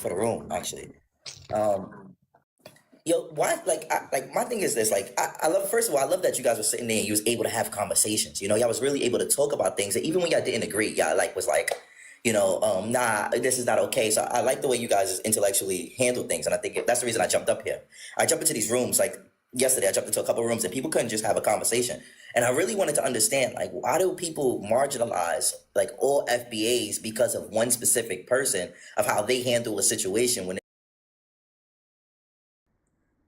for the room, actually. Um, Yo, why? Like my thing is this. Like, I love. First of all, I love that you guys were sitting there and you was able to have conversations. You know, y'all was really able to talk about things that even when y'all didn't agree, y'all like was like, nah, this is not okay. So I like the way you guys intellectually handle things, and I think that's the reason I jumped up here. I jumped into these rooms like yesterday. I jumped into a couple of rooms and people couldn't just have a conversation, and I really wanted to understand like why do people marginalize like all FBAs because of one specific person of how they handle a situation when.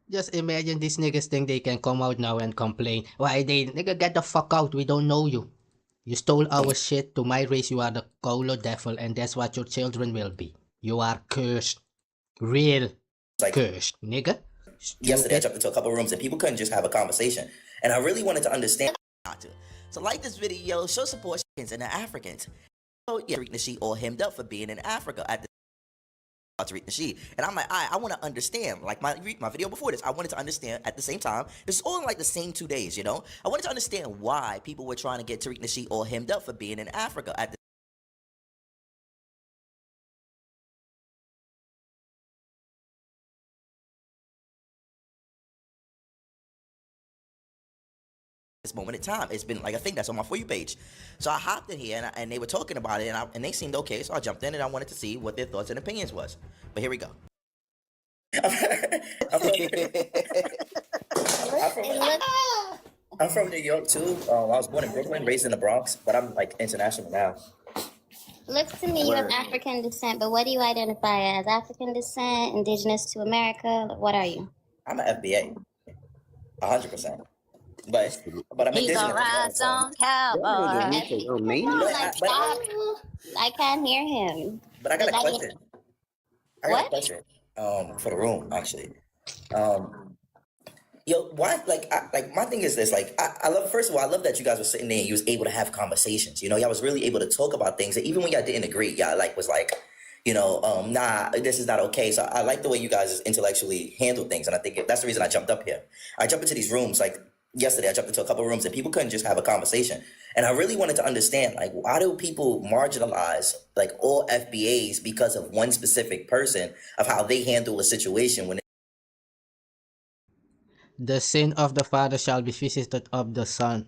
Just imagine these niggas think they can come out now and complain. Why nigga, get the fuck out, we don't know you. You stole our shit. To my race, you are the colo devil, and that's what your children will be. You are cursed. Real Like cursed, nigga. yesterday, I Stupid. jumped into a couple of rooms and people couldn't just have a conversation, and I really wanted to understand. So like this video, show support and the Africans. So yeah, Tariq Nasheed all hemmed up for being in Africa at the Tariq Nasheed, and I'm like, I want to understand. Like my video before this, I wanted to understand at the same time. This is all in like the same 2 days, you know. I wanted to understand why people were trying to get Tariq Nasheed all hemmed up for being in Africa at this moment in time. It's been like a thing that's on my For You page. So I hopped in here and they were talking about it and they seemed okay. So I jumped in and I wanted to see what their thoughts and opinions was. But here we go. I'm from New York too. I was born in Brooklyn, raised in the Bronx, but I'm like international now. Looks to me you have African descent, but what do you identify as? African descent, indigenous to America? What are you? I'm an FBA, 100%. But I'm He's indigenous. a rhinestone cowboy. I can't hear him. But I got a Is that question. I got a What? question. For the room, actually. Yo, why? Like my thing is this. Like, I love. First of all, I love that you guys were sitting there and you was able to have conversations. You know, y'all was really able to talk about things that even when y'all didn't agree, y'all like was like, nah, this is not okay. So I like the way you guys intellectually handle things, and I think that's the reason I jumped up here. I jumped into these rooms like yesterday. I jumped into a couple of rooms and people couldn't just have a conversation, and I really wanted to understand like why do people marginalize like all FBAs because of one specific person of how they handle a situation when. The sin of the father shall be visited of the son.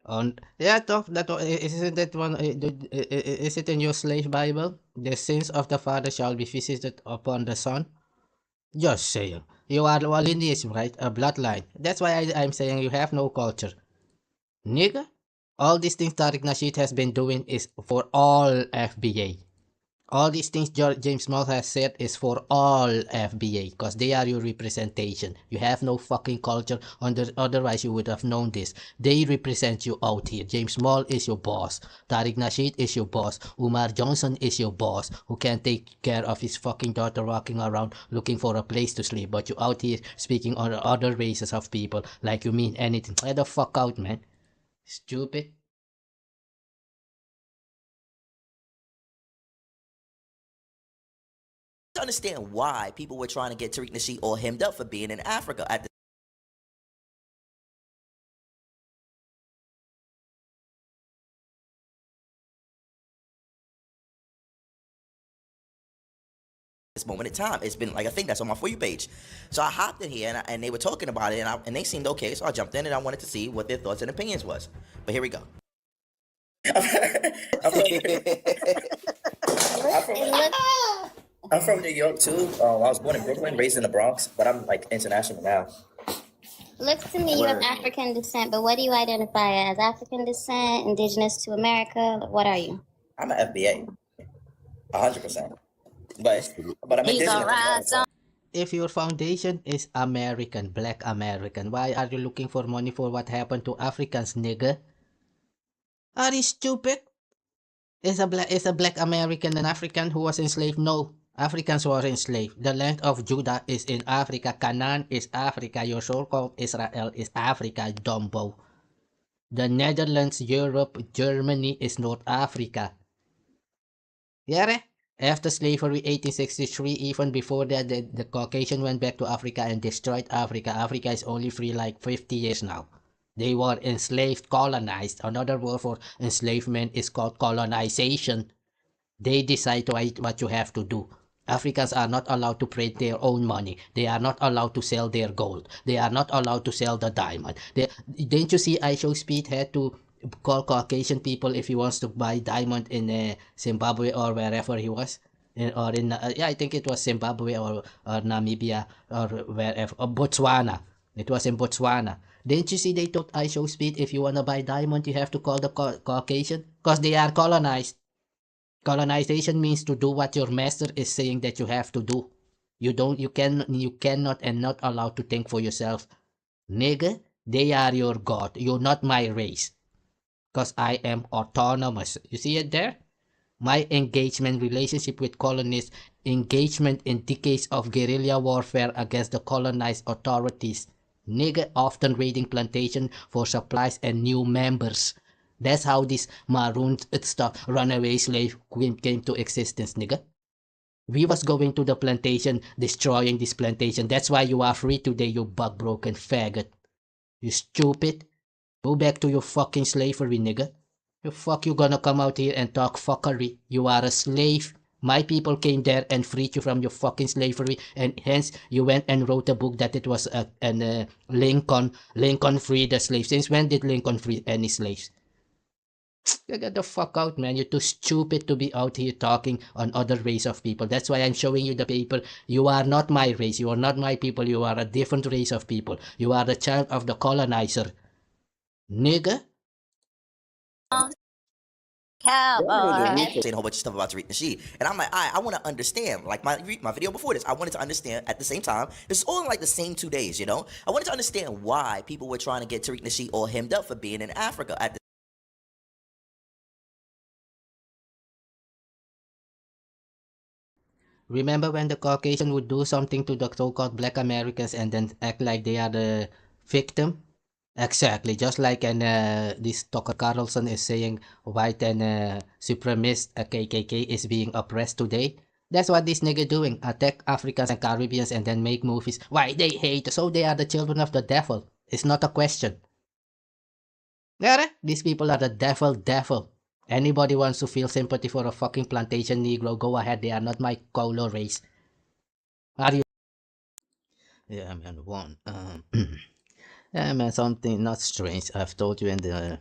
On yeah, isn't that one? Is it in your slave Bible? The sins of the father shall be visited upon the son. Just saying. You are a lineage, right? A bloodline. That's why I'm saying you have no culture. Nigga, all these things Tariq Nasheed has been doing is for all FBA. All these things James Small has said is for all FBA because they are your representation. You have no fucking culture, otherwise you would have known this. They represent you out here. James Small is your boss. Tariq Nasheed is your boss. Umar Johnson is your boss who can't take care of his fucking daughter walking around looking for a place to sleep. But you out here speaking on other races of people like you mean anything. Get the fuck out, man. Stupid. To understand why people were trying to get Tariq Nasheed all hemmed up for being in Africa at this moment in time. It's been like a thing that's on my For You page. So I hopped in here and they were talking about it and they seemed okay. So I jumped in and I wanted to see what their thoughts and opinions was. But here we go. I'm from New York too. I was born in Brooklyn, raised in the Bronx, but I'm like international now. Looks to me you have African descent, but what do you identify as? African descent, indigenous to America? What are you? I'm an FBA, 100%. But I'm He's a indigenous. rhinestone. If your foundation is American, black American, why are you looking for money for what happened to Africans, nigga? Are you stupid? Is a black American an African who was enslaved? No. Africans were enslaved. The land of Judah is in Africa. Canaan is Africa. Your so-called Israel is Africa, dumbo. The Netherlands, Europe, Germany is North Africa. Yare? After slavery, 1863, even before that, the Caucasian went back to Africa and destroyed Africa. Africa is only free like 50 years now. They were enslaved, colonized. Another word for enslavement is called colonization. They decide what you have to do. Africans are not allowed to print their own money. They are not allowed to sell their gold. They are not allowed to sell the diamond. Didn't you see I Show Speed had to call Caucasian people if he wants to buy diamond in Zimbabwe or wherever he was? Or in, yeah, I think it was Zimbabwe or Namibia or wherever, or Botswana. It was in Botswana. Didn't you see they told I Show Speed if you want to buy diamond, you have to call the Caucasian? Because they are colonized. Colonization means to do what your master is saying that you have to do. You cannot and not allowed to think for yourself. Nigga, they are your god. You're not my race. Cause I am autonomous. You see it there? My engagement relationship with colonists, engagement in decades of guerrilla warfare against the colonized authorities. Nigga, often raiding plantation for supplies and new members. That's how this maroon stuff, runaway slave came to existence, nigga. We was going to the plantation, destroying this plantation. That's why you are free today, you bug-broken faggot. You stupid. Go back to your fucking slavery, nigga. You gonna come out here and talk fuckery. You are a slave. My people came there and freed you from your fucking slavery, and hence you went and wrote a book that it was Lincoln freed the slaves. Since when did Lincoln free any slaves? Get the fuck out, man. You're too stupid to be out here talking on other race of people. That's why I'm showing you the paper. You are not my race. You are not my people. You are a different race of people. You are the child of the colonizer. Nigga. Cowboy. Saying a whole bunch of stuff about Tariq Nasheed, and I'm like, I want to understand. Like my video before this, I wanted to understand at the same time. This is all in like the same 2 days, you know. I wanted to understand why people were trying to get Tariq Nasheed all hemmed up for being in Africa at the Remember when the Caucasian would do something to the so-called black Americans and then act like they are the victim? Exactly, just like this Tucker Carlson is saying white and supremacist KKK is being oppressed today. That's what this nigga doing, attack Africans and Caribbeans and then make movies. Why they hate, so they are the children of the devil. It's not a question. Yeah, these people are the devil. Anybody wants to feel sympathy for a fucking plantation Negro, go ahead, they are not my color race. Are you? Yeah, man, one. Yeah, man, something not strange. I've told you in the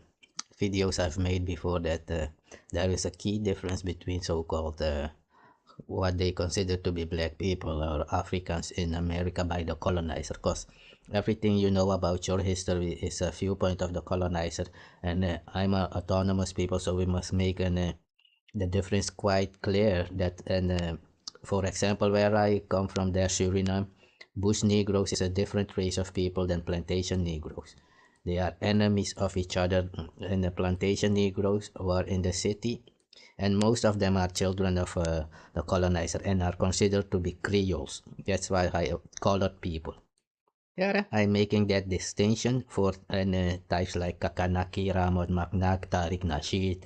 videos I've made before that there is a key difference between so-called what they consider to be black people or Africans in America by the colonizer, because everything you know about your history is a viewpoint of the colonizer, and I'm a autonomous people, so we must make the difference quite clear. That for example, where I come from, there Suriname, bush Negroes is a different race of people than plantation Negroes. They are enemies of each other, and the plantation Negroes were in the city, and most of them are children of the colonizer and are considered to be Creoles. That's why I colored people. Yeah, I'm making that distinction for types like Kakanaki, Ramon Magnac, Tariq Nasheed,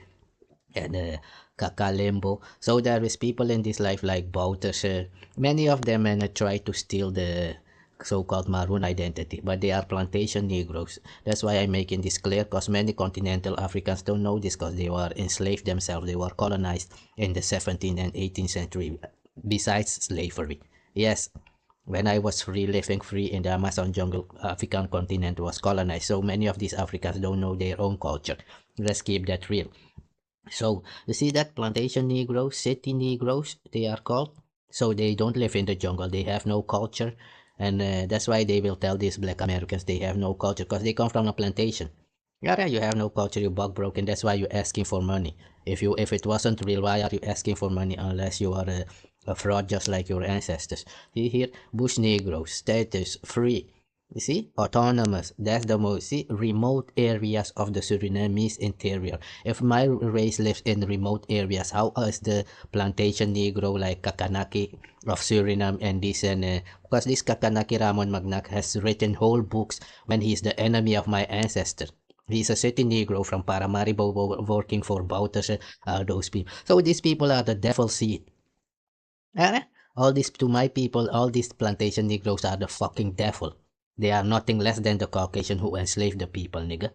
and Kakalembo. So there is people in this life like Bouters. Many of them try to steal the so-called maroon identity, but they are plantation Negroes. That's why I'm making this clear, because many continental Africans don't know this, because they were enslaved themselves. They were colonized in the 17th and 18th century, besides slavery. Yes, when I was free, living free in the Amazon jungle, African continent was colonized. So many of these Africans don't know their own culture. Let's keep that real. So you see that plantation Negroes, city Negroes, they are called. So they don't live in the jungle. They have no culture. And that's why they will tell these black Americans they have no culture, because they come from a plantation. Yeah, you have no culture, you bug broken. That's why you're asking for money. If it wasn't real, why are you asking for money unless you are a fraud just like your ancestors? See here, bush Negroes, status, free. You see, autonomous. That's the most. See, remote areas of the Surinamese interior. If my race lives in remote areas, how is the plantation Negro like Kakanaki of Suriname and this because this Kakanaki Ramon Magnac has written whole books when he's the enemy of my ancestor. He's a city Negro from Paramaribo working for Bouters, those people. So these people are the devil seed. All these, to my people, all these plantation Negroes are the fucking devil. They are nothing less than the Caucasian who enslaved the people, nigga.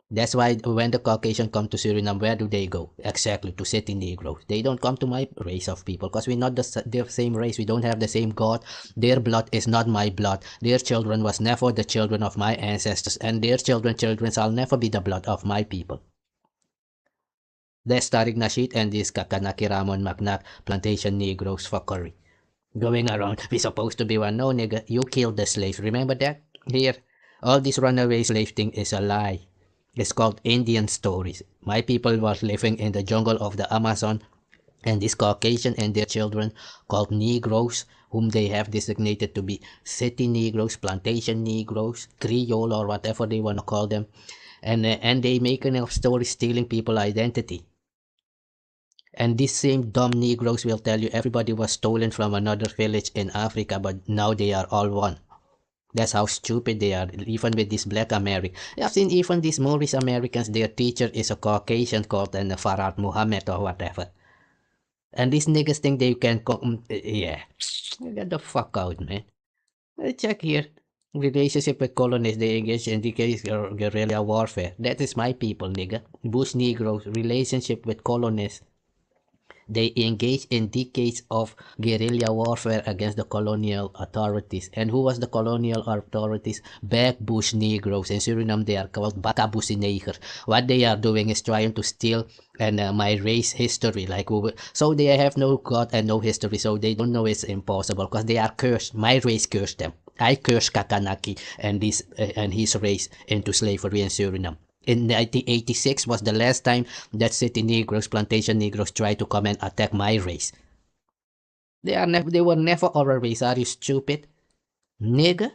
That's why when the Caucasian come to Suriname, where do they go? Exactly, to city Negroes. They don't come to my race of people because we're not the same race. We don't have the same God. Their blood is not my blood. Their children was never the children of my ancestors, and their children shall never be the blood of my people. That's Tariq Nasheed and this Kakanaki Ramon Macnac plantation Negroes fuckery. Going around, we supposed to be one. No, nigga, you killed the slaves. Remember that? Here, all this runaway slave thing is a lie. It's called Indian stories. My people was living in the jungle of the Amazon, and this Caucasian and their children called Negroes, whom they have designated to be city Negroes, plantation Negroes, Creole or whatever they want to call them, and they making up stories stealing people identity. And these same dumb Negroes will tell you everybody was stolen from another village in Africa, but now they are all one. That's how stupid they are, even with this black American. I've seen even these Maurice Americans, their teacher is a Caucasian called Farad Muhammad or whatever. And these niggas think they can yeah. Get the fuck out, man. Check here. Relationship with colonists, they engage in guerrilla warfare. That is my people, nigga. Bush Negroes, relationship with colonists. They engaged in decades of guerrilla warfare against the colonial authorities. And who was the colonial authorities? Back Bush Negroes. In Suriname, they are called Bakabusineger. What they are doing is trying to steal my race history. So they have no God and no history, so they don't know it's impossible because they are cursed. My race cursed them. I cursed Kakanaki and his race into slavery in Suriname. In 1986 was the last time that city Negroes, plantation Negroes tried to come and attack my race. They were never our race. Are you stupid? Nigga?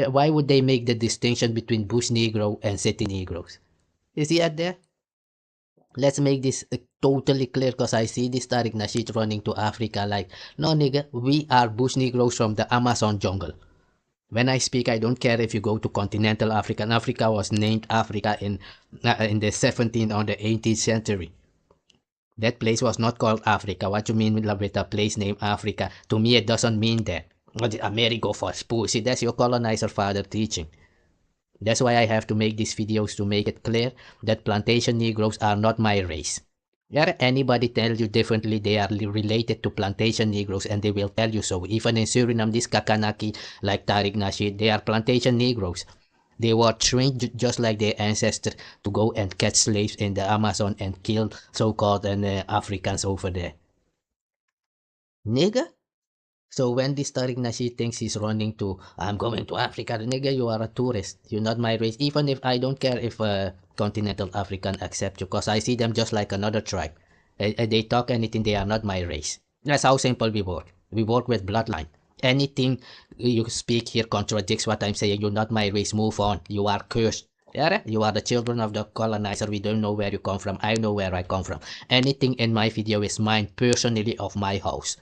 Why would they make the distinction between Bush Negro and city Negroes? Is he at there? Let's make this totally clear because I see this Tariq Nasheed running to Africa like, no nigga, we are Bush Negroes from the Amazon jungle. When I speak, I don't care if you go to continental Africa. And Africa was named Africa in the 17th or the 18th century. That place was not called Africa. What you mean with a place named Africa? To me, it doesn't mean that. What did America for pussy? That's your colonizer father teaching. That's why I have to make these videos to make it clear that plantation Negroes are not my race. Let anybody tell you differently, they are related to plantation Negroes and they will tell you so. Even in Suriname, this Kakanaki, like Tariq Nasheed, they are plantation Negroes. They were trained just like their ancestors to go and catch slaves in the Amazon and kill so-called Africans over there. Nigga? So when this Tariq Nasheed thinks he's running to, I'm going to Africa, nigga, you are a tourist. You're not my race. Even if I don't care if continental African accept you, because I see them just like another tribe. They talk anything, they are not my race. That's how simple we work. We work with bloodline. Anything you speak here contradicts what I'm saying. You're not my race. Move on. You are cursed. Yeah, you are the children of the colonizer. We don't know where you come from. I know where I come from. Anything in my video is mine personally, of my house.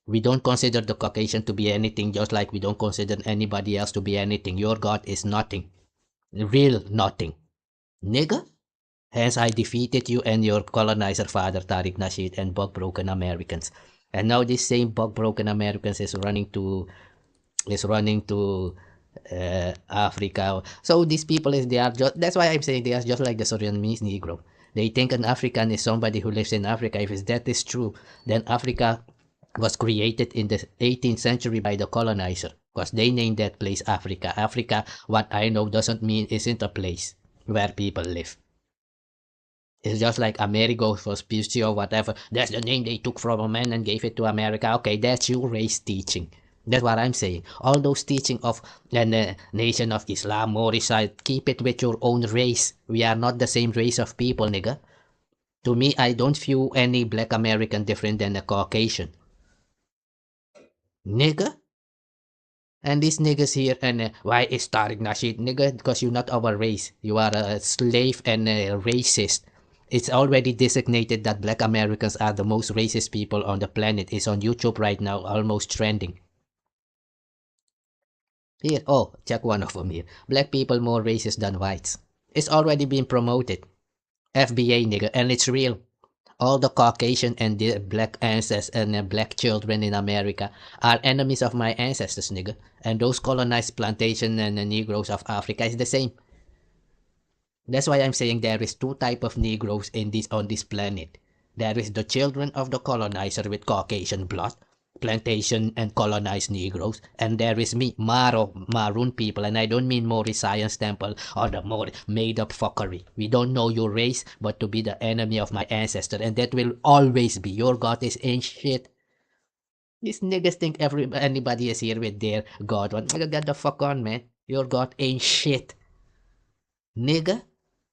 We don't consider the Caucasian to be anything, just like we don't consider anybody else to be anything. Your God is nothing. Real nothing. Nigga? Hence I defeated you and your colonizer father Tariq Nasheed and bug-broken Americans. And now this same bug-broken Americans is running to Africa. So these people that's why I'm saying they are just like the Surinamese Negro. They think an African is somebody who lives in Africa. If that is true, then Africa was created in the 18th century by the colonizer, because they named that place Africa. Africa, what I know, doesn't mean isn't a place where people live. It's just like Amerigo Vespucci or whatever. That's the name they took from a man and gave it to America. Okay, that's your race teaching. That's what I'm saying. All those teaching of the Nation of Islam, Mauricide, keep it with your own race. We are not the same race of people, nigga. To me, I don't view any black American different than a Caucasian. Nigga? And these niggas here, and why is Tariq Nasheed? Nigga, because you're not our race. You are a slave and a racist. It's already designated that black Americans are the most racist people on the planet. It's on YouTube right now, almost trending. Here, oh, check one of them here. Black people more racist than whites. It's already been promoted. FBA, nigga, and it's real. All the Caucasian and the black ancestors and black children in America are enemies of my ancestors, nigga. And those colonized plantation and Negroes of Africa is the same. That's why I'm saying there is two type of Negroes on this planet. There is the children of the colonizer with Caucasian blood, plantation and colonized Negroes, and there is me, maroon people, and I don't mean Maury Science Temple or the more made-up fuckery. We don't know your race, but to be the enemy of my ancestor, and that will always be. Your God is ain't shit. These niggas think anybody is here with their God. Get the fuck on, man. Your God ain't shit. Nigga,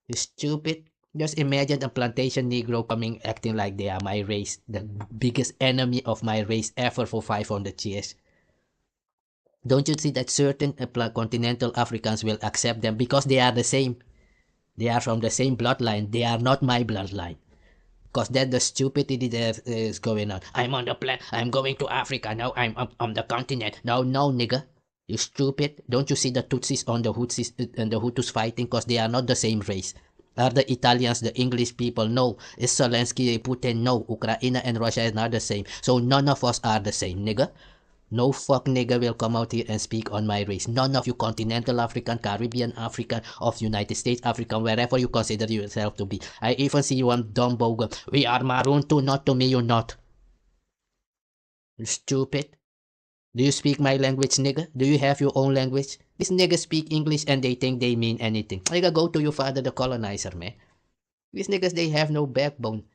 you stupid. Just imagine a plantation Negro coming acting like they are my race, the biggest enemy of my race ever for 500 years. Don't you see that certain continental Africans will accept them because they are the same? They are from the same bloodline. They are not my bloodline. Because that's the stupidity that is going on. I'm on the planet. I'm going to Africa. Now I'm on the continent. No, nigga. You stupid. Don't you see the Tutsis on the Hutsis and the Hutus fighting? Because they are not the same race. Are the Italians the English people? No. Is Zelensky, Putin? No. Ukraine and Russia is not the same. So none of us are the same, nigga. No fuck nigga will come out here and speak on my race. None of you continental African, Caribbean African, of United States African, wherever you consider yourself to be. I even see one dumb bogle. We are maroon too, not to me, you not. You stupid. Do you speak my language, nigga? Do you have your own language? These niggas speak English and they think they mean anything. Nigga, go to your father, the colonizer, man. These niggas, they have no backbone.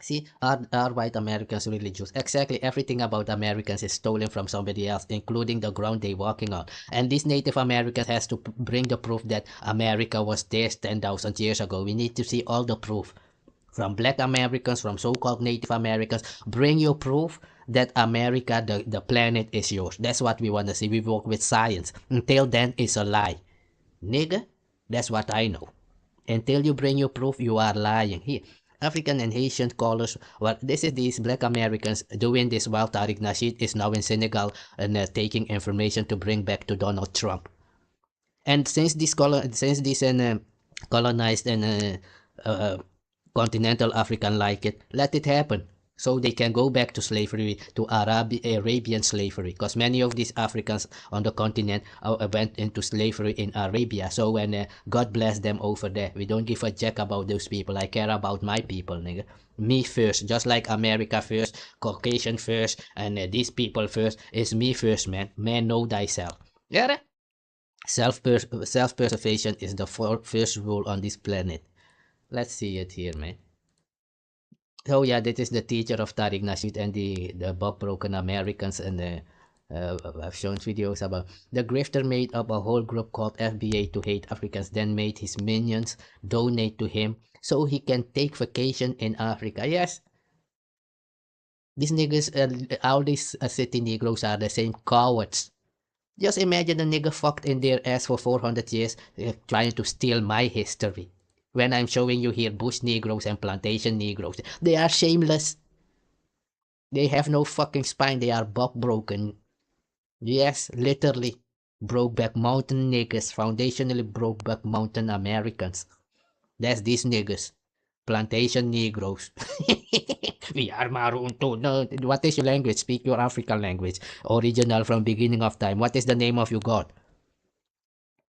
See, are white Americans really Jews? Exactly, everything about Americans is stolen from somebody else, including the ground they're walking on. And these Native Americans has to bring the proof that America was theirs 10,000 years ago. We need to see all the proof. From black Americans, from so-called Native Americans, bring your proof that America, the planet is yours. That's what we want to see. We work with science. Until then, it's a lie. Nigga, that's what I know. Until you bring your proof, you are lying. Here, African and Haitian colors. Well, this is these black Americans doing this while Tariq Nasheed is now in Senegal and taking information to bring back to Donald Trump. And since this colonized and continental African like it, let it happen. So they can go back to slavery, to Arabian slavery, because many of these Africans on the continent went into slavery in Arabia. So when God bless them over there, we don't give a jack about those people. I care about my people, nigga. Me first, just like America first, Caucasian first, and these people first. It's me first, man. Man, know thyself. Yeah. Self-preservation is the first rule on this planet. Let's see it here, man. Oh yeah, this is the teacher of Tariq Nasheed and the broken Americans, and I've shown videos about the grifter made up a whole group called FBA to hate Africans, then made his minions donate to him so he can take vacation in Africa. Yes, these niggas, all these city Negroes are the same cowards. Just imagine a nigga fucked in their ass for 400 years trying to steal my history. When I'm showing you here bush Negroes and plantation Negroes, they are shameless. They have no fucking spine. They are buck broken. Yes, literally. Brokeback mountain niggas. Foundationally brokeback mountain Americans. That's these niggas. Plantation Negroes. We are maroon too. No, what is your language? Speak your African language. Original from beginning of time. What is the name of your god?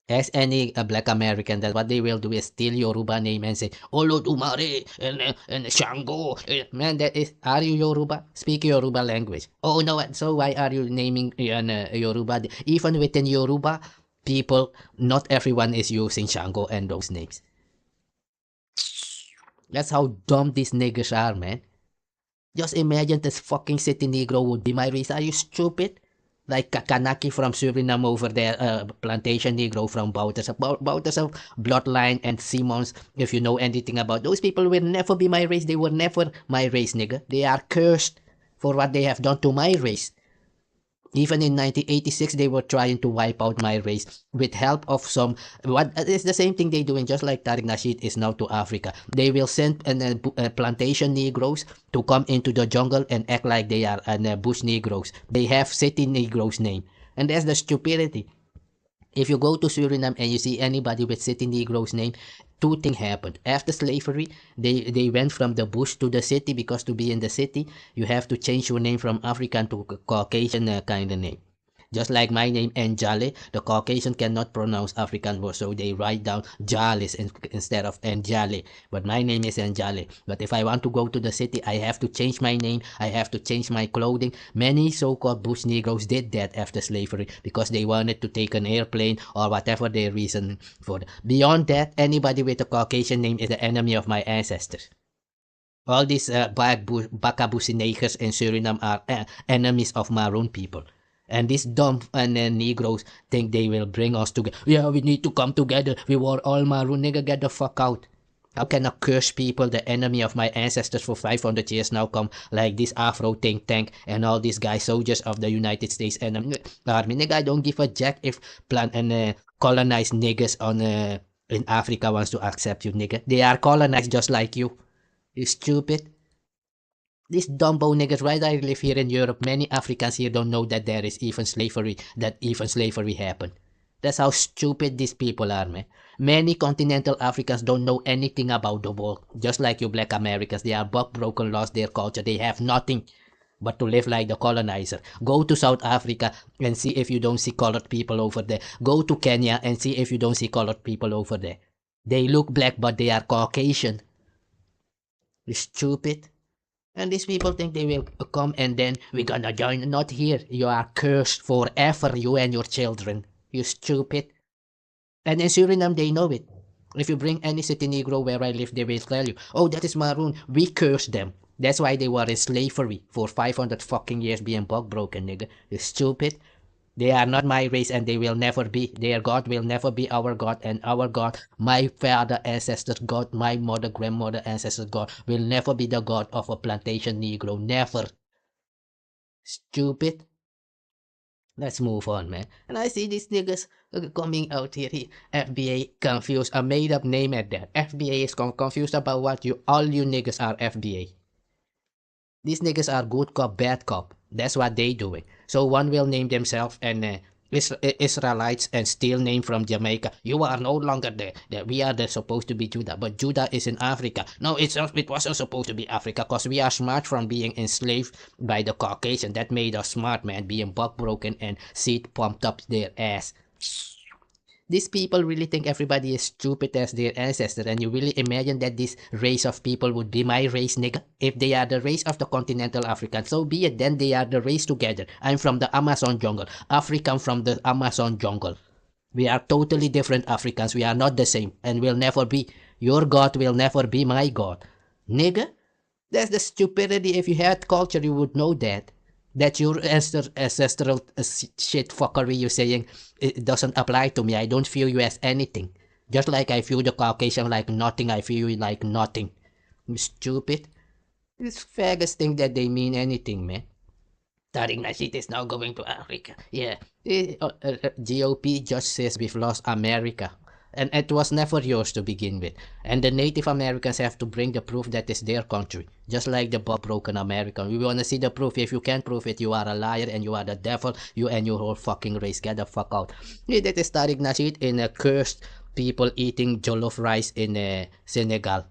As any black American, that what they will do is steal Yoruba name and say Olodumare and Shango. Man, that is, are you Yoruba? Speak Yoruba language. Oh no, so why are you naming Yoruba? Even within Yoruba people, not everyone is using Shango and those names. That's how dumb these niggas are, man. Just imagine this fucking city Negro would be my race. Are you stupid? Like Kakanaki from Suriname over there, plantation Negro from Bouters of bloodline, and Simons, if you know anything about those people, will never be my race. They were never my race, nigga. They are cursed for what they have done to my race. Even in 1986, they were trying to wipe out my race with help of some. What it's the same thing they doing, just like Tariq Nasheed is now to Africa. They will send plantation Negroes to come into the jungle and act like they are bush Negroes. They have city Negroes name, and that's the stupidity. If you go to Suriname and you see anybody with city Negroes name, two things happened. After slavery, they went from the bush to the city, because to be in the city, you have to change your name from African to Caucasian kind of name. Just like my name Djali, the Caucasian cannot pronounce African words, so they write down Djalis instead of Djali. But my name is Djali. But if I want to go to the city, I have to change my name. I have to change my clothing. Many so-called bush Negroes did that after slavery because they wanted to take an airplane or whatever their reason for. Beyond that, anybody with a Caucasian name is the enemy of my ancestors. All these Bakabusinakers in Suriname are enemies of Maroon people. And these dumb Negroes think they will bring us together. Yeah, we need to come together. We were all Maroon. Nigga, get the fuck out. How can a cursed people, the enemy of my ancestors for 500 years, now come like this Afro think tank and all these guys, soldiers of the United States army? Nigga, I don't give a jack if plant and colonized niggas on in Africa wants to accept you, nigga. They are colonized just like you. You stupid. These dumbo niggas, right? I live here in Europe. Many Africans here don't know that there is even slavery, happened. That's how stupid these people are, man. Many continental Africans don't know anything about the world. Just like you black Americans, they are broken, lost their culture. They have nothing but to live like the colonizer. Go to South Africa and see if you don't see colored people over there. Go to Kenya and see if you don't see colored people over there. They look black, but they are Caucasian. You stupid. And these people think they will come and then we're gonna join. Not here. You are cursed forever, you and your children. You stupid. And in Suriname, they know it. If you bring any city Negro where I live, they will tell you, oh, that is Maroon. We curse them. That's why they were in slavery for 500 fucking years being broken, nigga. You stupid. They are not my race and they will never be. Their God will never be our God, and our God, my father ancestors God, my mother, grandmother ancestors God, will never be the God of a plantation Negro. Never. Stupid. Let's move on, man. And I see these niggas coming out here. FBA confused. A made up name at that. FBA is confused about what you. All you niggas are FBA. These niggas are good cop, bad cop. That's what they doing. So one will name themselves and Israelites and steal name from Jamaica. You are no longer there. That we are supposed to be Judah, but Judah is in Africa. No, it wasn't supposed to be Africa because we are smart from being enslaved by the Caucasian. That made us smart, man. Being broken and seed pumped up their ass. These people really think everybody is stupid as their ancestor, and you really imagine that this race of people would be my race, nigga? If they are the race of the continental Africans, so be it, then they are the race together. I'm from the Amazon jungle, African from the Amazon jungle. We are totally different Africans, we are not the same, and will never be. Your God will never be my God. Nigga? That's the stupidity. If you had culture, you would know that. That your ancestral shit fuckery you're saying, it doesn't apply to me. I don't feel you as anything. Just like I feel the Caucasian like nothing, I feel you like nothing. You stupid. These faggots think that they mean anything, man. Tariq Nasheed is now going to Africa. Yeah. GOP just says we've lost America. And it was never yours to begin with. And the Native Americans have to bring the proof that it's their country. Just like the broken American. We want to see the proof. If you can't prove it, you are a liar and you are the devil. You and your whole fucking race. Get the fuck out. That is Tariq Nasheed in a cursed people eating jollof rice in Senegal.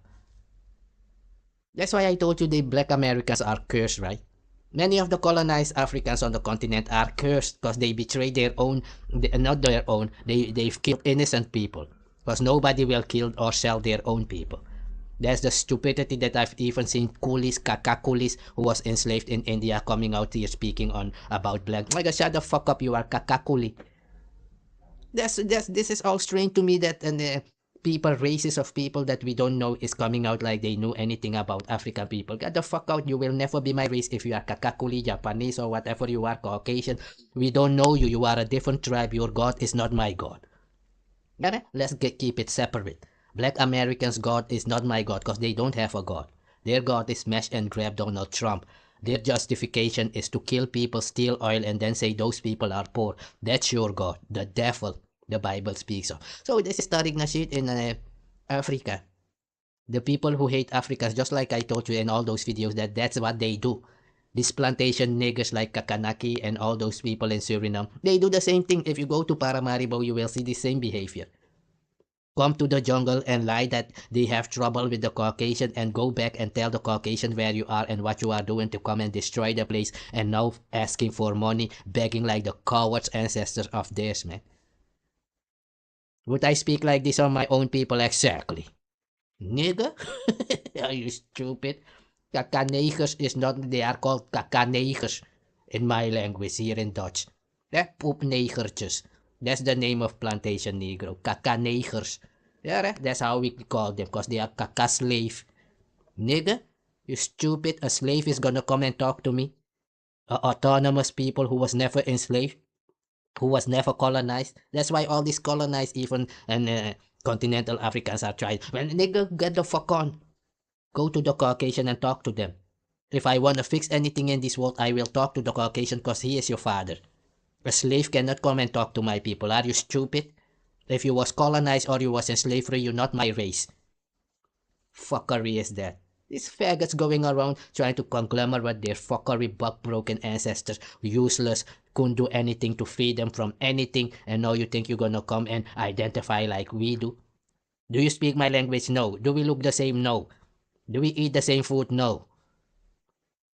That's why I told you the black Americans are cursed, right? Many of the colonized Africans on the continent are cursed because they betrayed their own, not their own, they've killed innocent people. Because nobody will kill or sell their own people. That's the stupidity that I've even seen coolies, kaka coolies who was enslaved in India coming out here speaking on about black. My God, shut the fuck up, you are kaka coolie. This is all strange to me that people, races of people that we don't know is coming out like they know anything about African people. Get the fuck out. You will never be my race if you are Kakakuli, Japanese, or whatever you are, Caucasian. We don't know you. You are a different tribe. Your God is not my God. Got it? Let's keep it separate. Black Americans' God is not my God because they don't have a God. Their God is smash and grab Donald Trump. Their justification is to kill people, steal oil, and then say those people are poor. That's your God, the devil. The Bible speaks of. So this is Tariq Nasheed in Africa. The people who hate Africans, just like I told you in all those videos, that's what they do. These plantation niggers like Kakanaki and all those people in Suriname, they do the same thing. If you go to Paramaribo, you will see the same behavior. come to the jungle and lie that they have trouble with the Caucasian and go back and tell the Caucasian where you are and what you are doing to come and destroy the place and now asking for money, begging like the cowards ancestors of theirs, man. Would I speak like this on my own people? Exactly. Nigga? Are you stupid? Kakanegers is not, they are called kakanegers in my language here in Dutch. They're poepnegertjes. That's the name of plantation Negro. Kakanegers. Yeah, that's how we call them because they are kaka slave. Nigga, you stupid. A slave is gonna come and talk to me. A autonomous people who was never enslaved, who was never colonized. That's why all these colonized even and continental Africans are trying. Well, nigga, get the fuck on. Go to the Caucasian and talk to them. If I want to fix anything in this world, I will talk to the Caucasian because he is your father. A slave cannot come and talk to my people. Are you stupid? If you was colonized or you was in slavery, you're not my race. Fuckery is that. These faggots going around trying to conglomerate their fuckery buck-broken ancestors, useless, couldn't do anything to free them from anything, and now you think you're gonna come and identify like we do? Do you speak my language? No. Do we look the same? No. Do we eat the same food? No.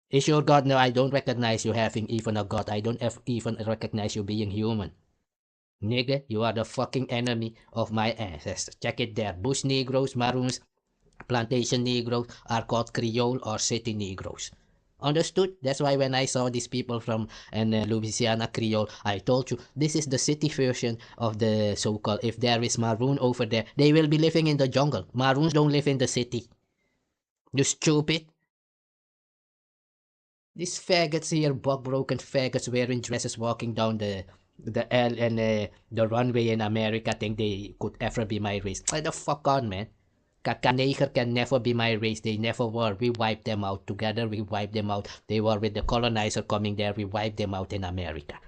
Is your God? No, I don't recognize you having even a God. I don't even recognize you being human. Nigga, you are the fucking enemy of my ancestors. Check it there. Bush Negroes, Maroons, plantation Negroes are called Creole or city Negroes. Understood? That's why when I saw these people from Louisiana Creole, I told you, this is the city version of the so-called, if there is Maroon over there, they will be living in the jungle. Maroons don't live in the city. You stupid. These faggots here, buck-broken faggots wearing dresses walking down the L and the runway in America think they could ever be my race. Why the fuck on, man? Kakaneger can never be my race. They never were. We wiped them out. Together we wiped them out. They were with the colonizer coming there. We wiped them out in America.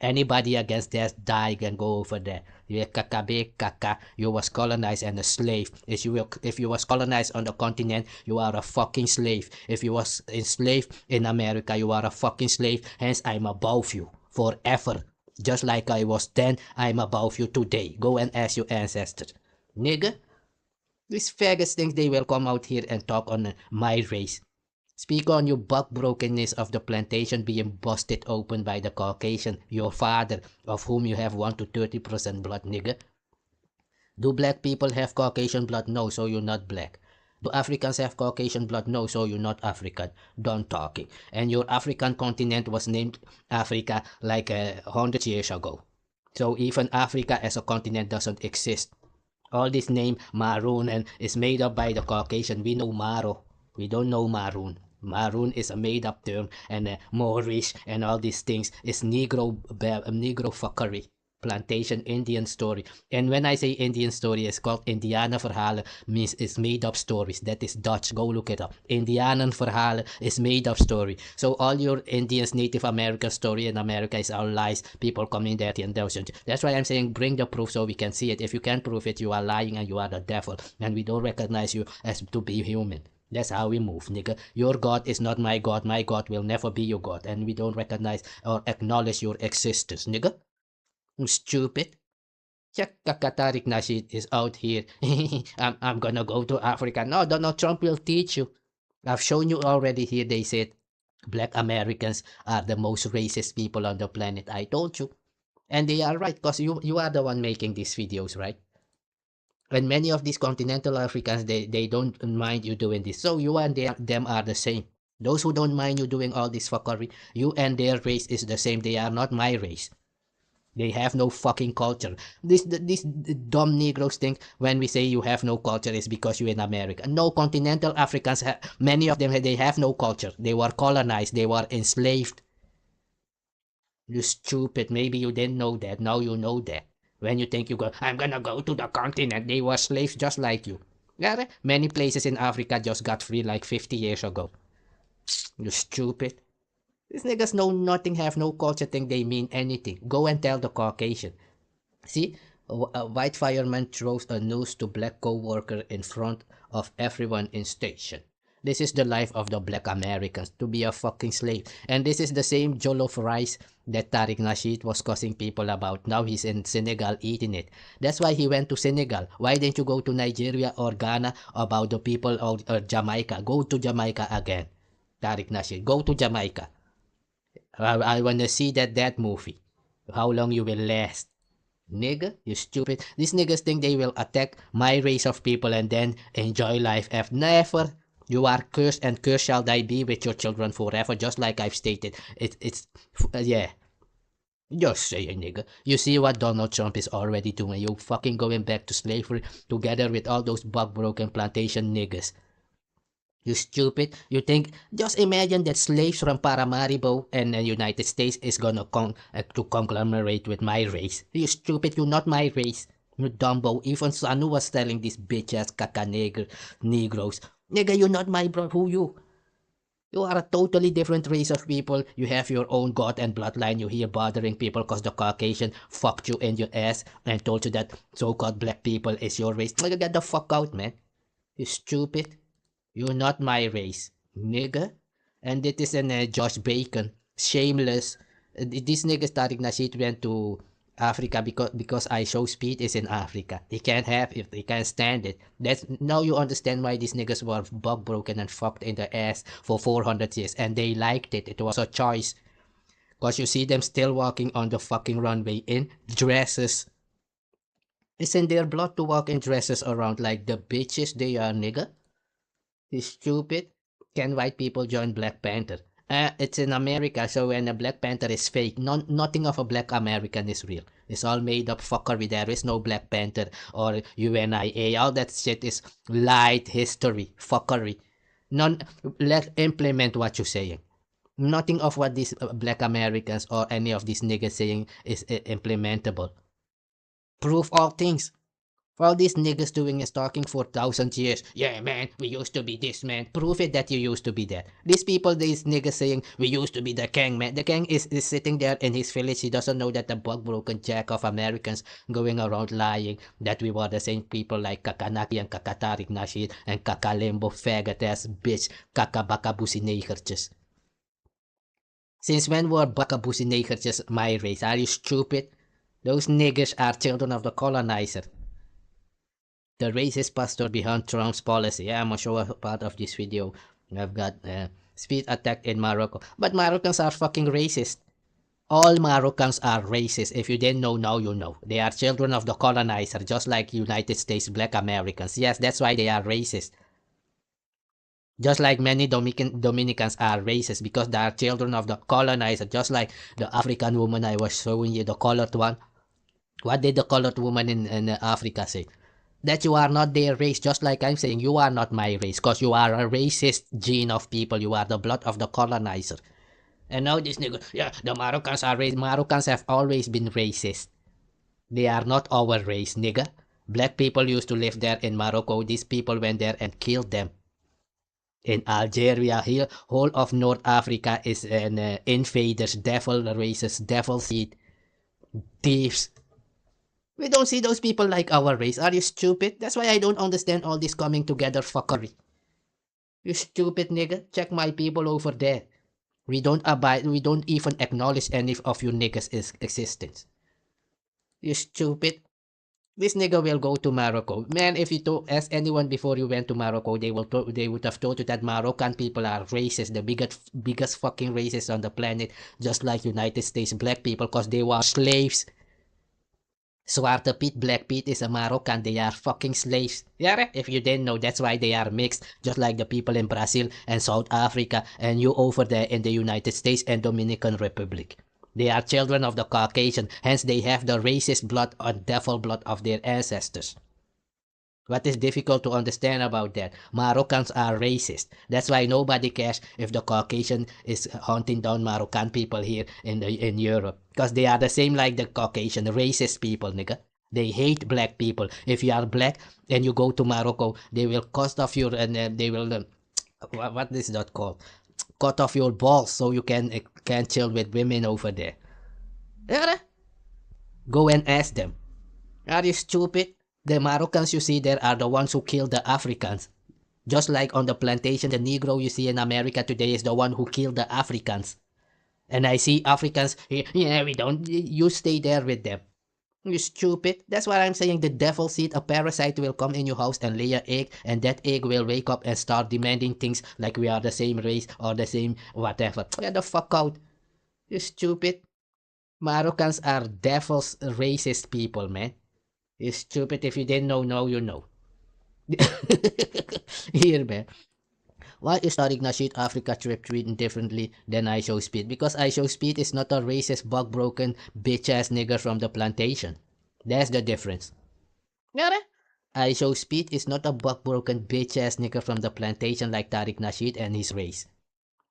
Anybody against that die and go over there. You kaka. You was colonized and a slave. If you was colonized on the continent, you are a fucking slave. If you was enslaved in America, you are a fucking slave. Hence, I'm above you forever. Just like I was then, I'm above you today. Go and ask your ancestors. Nigga, these faggots think they will come out here and talk on my race. Speak on your buck-brokenness of the plantation being busted open by the Caucasian, your father, of whom you have 1 to 30% blood, nigga. Do black people have Caucasian blood? No, so you're not black. Do Africans have Caucasian blood? No, so you're not African. Done talking. And your African continent was named Africa like 100 years ago. So even Africa as a continent doesn't exist. All this name Maroon and is made up by the Caucasian. We know Maro. We don't know Maroon. Maroon is a made-up term, and Moorish and all these things is Negro fuckery. Plantation Indian story. And when I say Indian story, it's called Indianen verhalen, means it's made up stories. That is Dutch. Go look it up. Indianen verhalen is made up story. So all your Indians, Native American story in America is all lies. People coming there and that's why I'm saying bring the proof so we can see it. If you can't prove it, you are lying and you are the devil. And we don't recognize you as to be human. That's how we move, nigga. Your God is not my God. My God will never be your God. And we don't recognize or acknowledge your existence, nigga. Stupid. Check Tariq Nasheed is out here. I'm gonna go to Africa. No, Donald Trump will teach you. I've shown you already here. They said black Americans are the most racist people on the planet. I told you. And they are right because you are the one making these videos, right? And many of these continental Africans, they don't mind you doing this. So you and them are the same. Those who don't mind you doing all this fuckery, you and their race is the same. They are not my race. They have no fucking culture. These dumb Negroes think when we say you have no culture is because you're in America. No, continental Africans, many of them, they have no culture. They were colonized. They were enslaved. You stupid. Maybe you didn't know that. Now you know that. When you think I'm gonna go to the continent. They were slaves just like you. Yeah, many places in Africa just got free like 50 years ago. You stupid. These niggas know nothing, have no culture, think they mean anything. Go and tell the Caucasian. See, a white fireman throws a noose to black co-worker in front of everyone in station. This is the life of the black Americans, to be a fucking slave. And this is the same jollof rice that Tariq Nasheed was causing people about. Now he's in Senegal eating it. That's why he went to Senegal. Why didn't you go to Nigeria or Ghana about the people of Jamaica? Go to Jamaica again. Tariq Nasheed, go to Jamaica. I wanna see that movie. How long you will last. Nigga, you stupid. These niggas think they will attack my race of people and then enjoy life after. Never. You are cursed, and cursed shall thy be with your children forever, just like I've stated. Yeah. Just saying, nigga. You see what Donald Trump is already doing. You fucking going back to slavery together with all those bug-broken plantation niggas. You stupid. You think, just imagine that slaves from Paramaribo and the United States is gonna to conglomerate with my race. You stupid, you're not my race. You dumbo. Even Sanu was telling these bitch-ass negroes. Nigga, you're not my bro. Who you? You are a totally different race of people. You have your own god and bloodline. You here bothering people because the Caucasian fucked you in your ass and told you that so-called black people is your race. Nigga, get the fuck out, man. You stupid. You're not my race, nigga. And it is an Josh Bacon, shameless. This nigga Tariq Nasheed went to Africa because I show speed is in Africa. He can't have it. He can't stand it. That's now you understand why these niggas were bug broken and fucked in the ass for 400 years, and they liked it. It was a choice. Cause you see them still walking on the fucking runway in dresses. It's in their blood to walk in dresses around like the bitches they are, nigga. You stupid. Can white people join Black Panther? It's in America, so when a Black Panther is fake, nothing of a black American is real. It's all made up fuckery. There is no Black Panther or UNIA. All that shit is light history, fuckery. Let's implement what you're saying. Nothing of what these black Americans or any of these niggas saying is implementable. Prove all things. All these niggas doing is talking for 1,000 years. Yeah, man, we used to be this, man. Prove it that you used to be that. These people, these niggas saying, we used to be the king, man. The king is sitting there in his village. He doesn't know that the bug-broken jack of Americans going around lying that we were the same people like Kakanaki and Kakatarik Nasheed and Kakalembo faggot-ass bitch Kakabakabusi negertjes. Since when were Bakabusi negertjes my race? Are you stupid? Those niggas are children of the colonizer. The racist pastor behind Trump's policy. Yeah, I'm gonna show a part of this video. I've got speed attack in Morocco. But Moroccans are fucking racist. All Moroccans are racist. If you didn't know, now you know. They are children of the colonizer, just like United States black Americans. Yes, that's why they are racist. Just like many Dominicans are racist because they are children of the colonizer, just like the African woman I was showing you, the colored one. What did the colored woman in Africa say? That you are not their race, just like I'm saying, you are not my race, because you are a racist gene of people, you are the blood of the colonizer. And now this nigga, yeah, the Moroccans are racist. Moroccans have always been racist. They are not our race, nigga. Black people used to live there in Morocco. These people went there and killed them. In Algeria, here, whole of North Africa is an invaders, devil races, devil seed, thieves. We don't see those people like our race. Are you stupid? That's why I don't understand all this coming together fuckery. You stupid nigga. Check my people over there. We don't even acknowledge any of you niggas' existence. You stupid. This nigga will go to Morocco. Man, if you ask anyone before you went to Morocco, they would have told you that Moroccan people are racist, the biggest fucking racists on the planet, just like United States black people, because they were slaves. Zwarte Piet, Black Piet is a Moroccan. They are fucking slaves. Yeah, if you didn't know, that's why they are mixed. Just like the people in Brazil and South Africa and you over there in the United States and Dominican Republic. They are children of the Caucasian. Hence, they have the racist blood or devil blood of their ancestors. What is difficult to understand about that? Moroccans are racist. That's why nobody cares if the Caucasian is hunting down Moroccan people here in Europe. Because they are the same like the Caucasian, racist people, nigga. They hate black people. If you are black and you go to Morocco, they will cut off your, they will, what is that called? Cut off your balls so you can chill with women over there. Yeah? Go and ask them. Are you stupid? The Moroccans you see there are the ones who killed the Africans. Just like on the plantation, the Negro you see in America today is the one who killed the Africans. And I see Africans, yeah, we don't, you stay there with them. You stupid. That's what I'm saying. The devil seed, a parasite will come in your house and lay an egg, and that egg will wake up and start demanding things like we are the same race or the same whatever. Get the fuck out. You stupid. Moroccans are devil's racist people, man. You stupid. If you didn't know, now you know. Here, man. Why is Tariq Nasheed Africa trip treated differently than I Show Speed? Because I Show Speed is not a racist, bug-broken, bitch-ass nigger from the plantation. That's the difference. Got it? I Show Speed is not a bug-broken, bitch-ass nigger from the plantation like Tariq Nasheed and his race.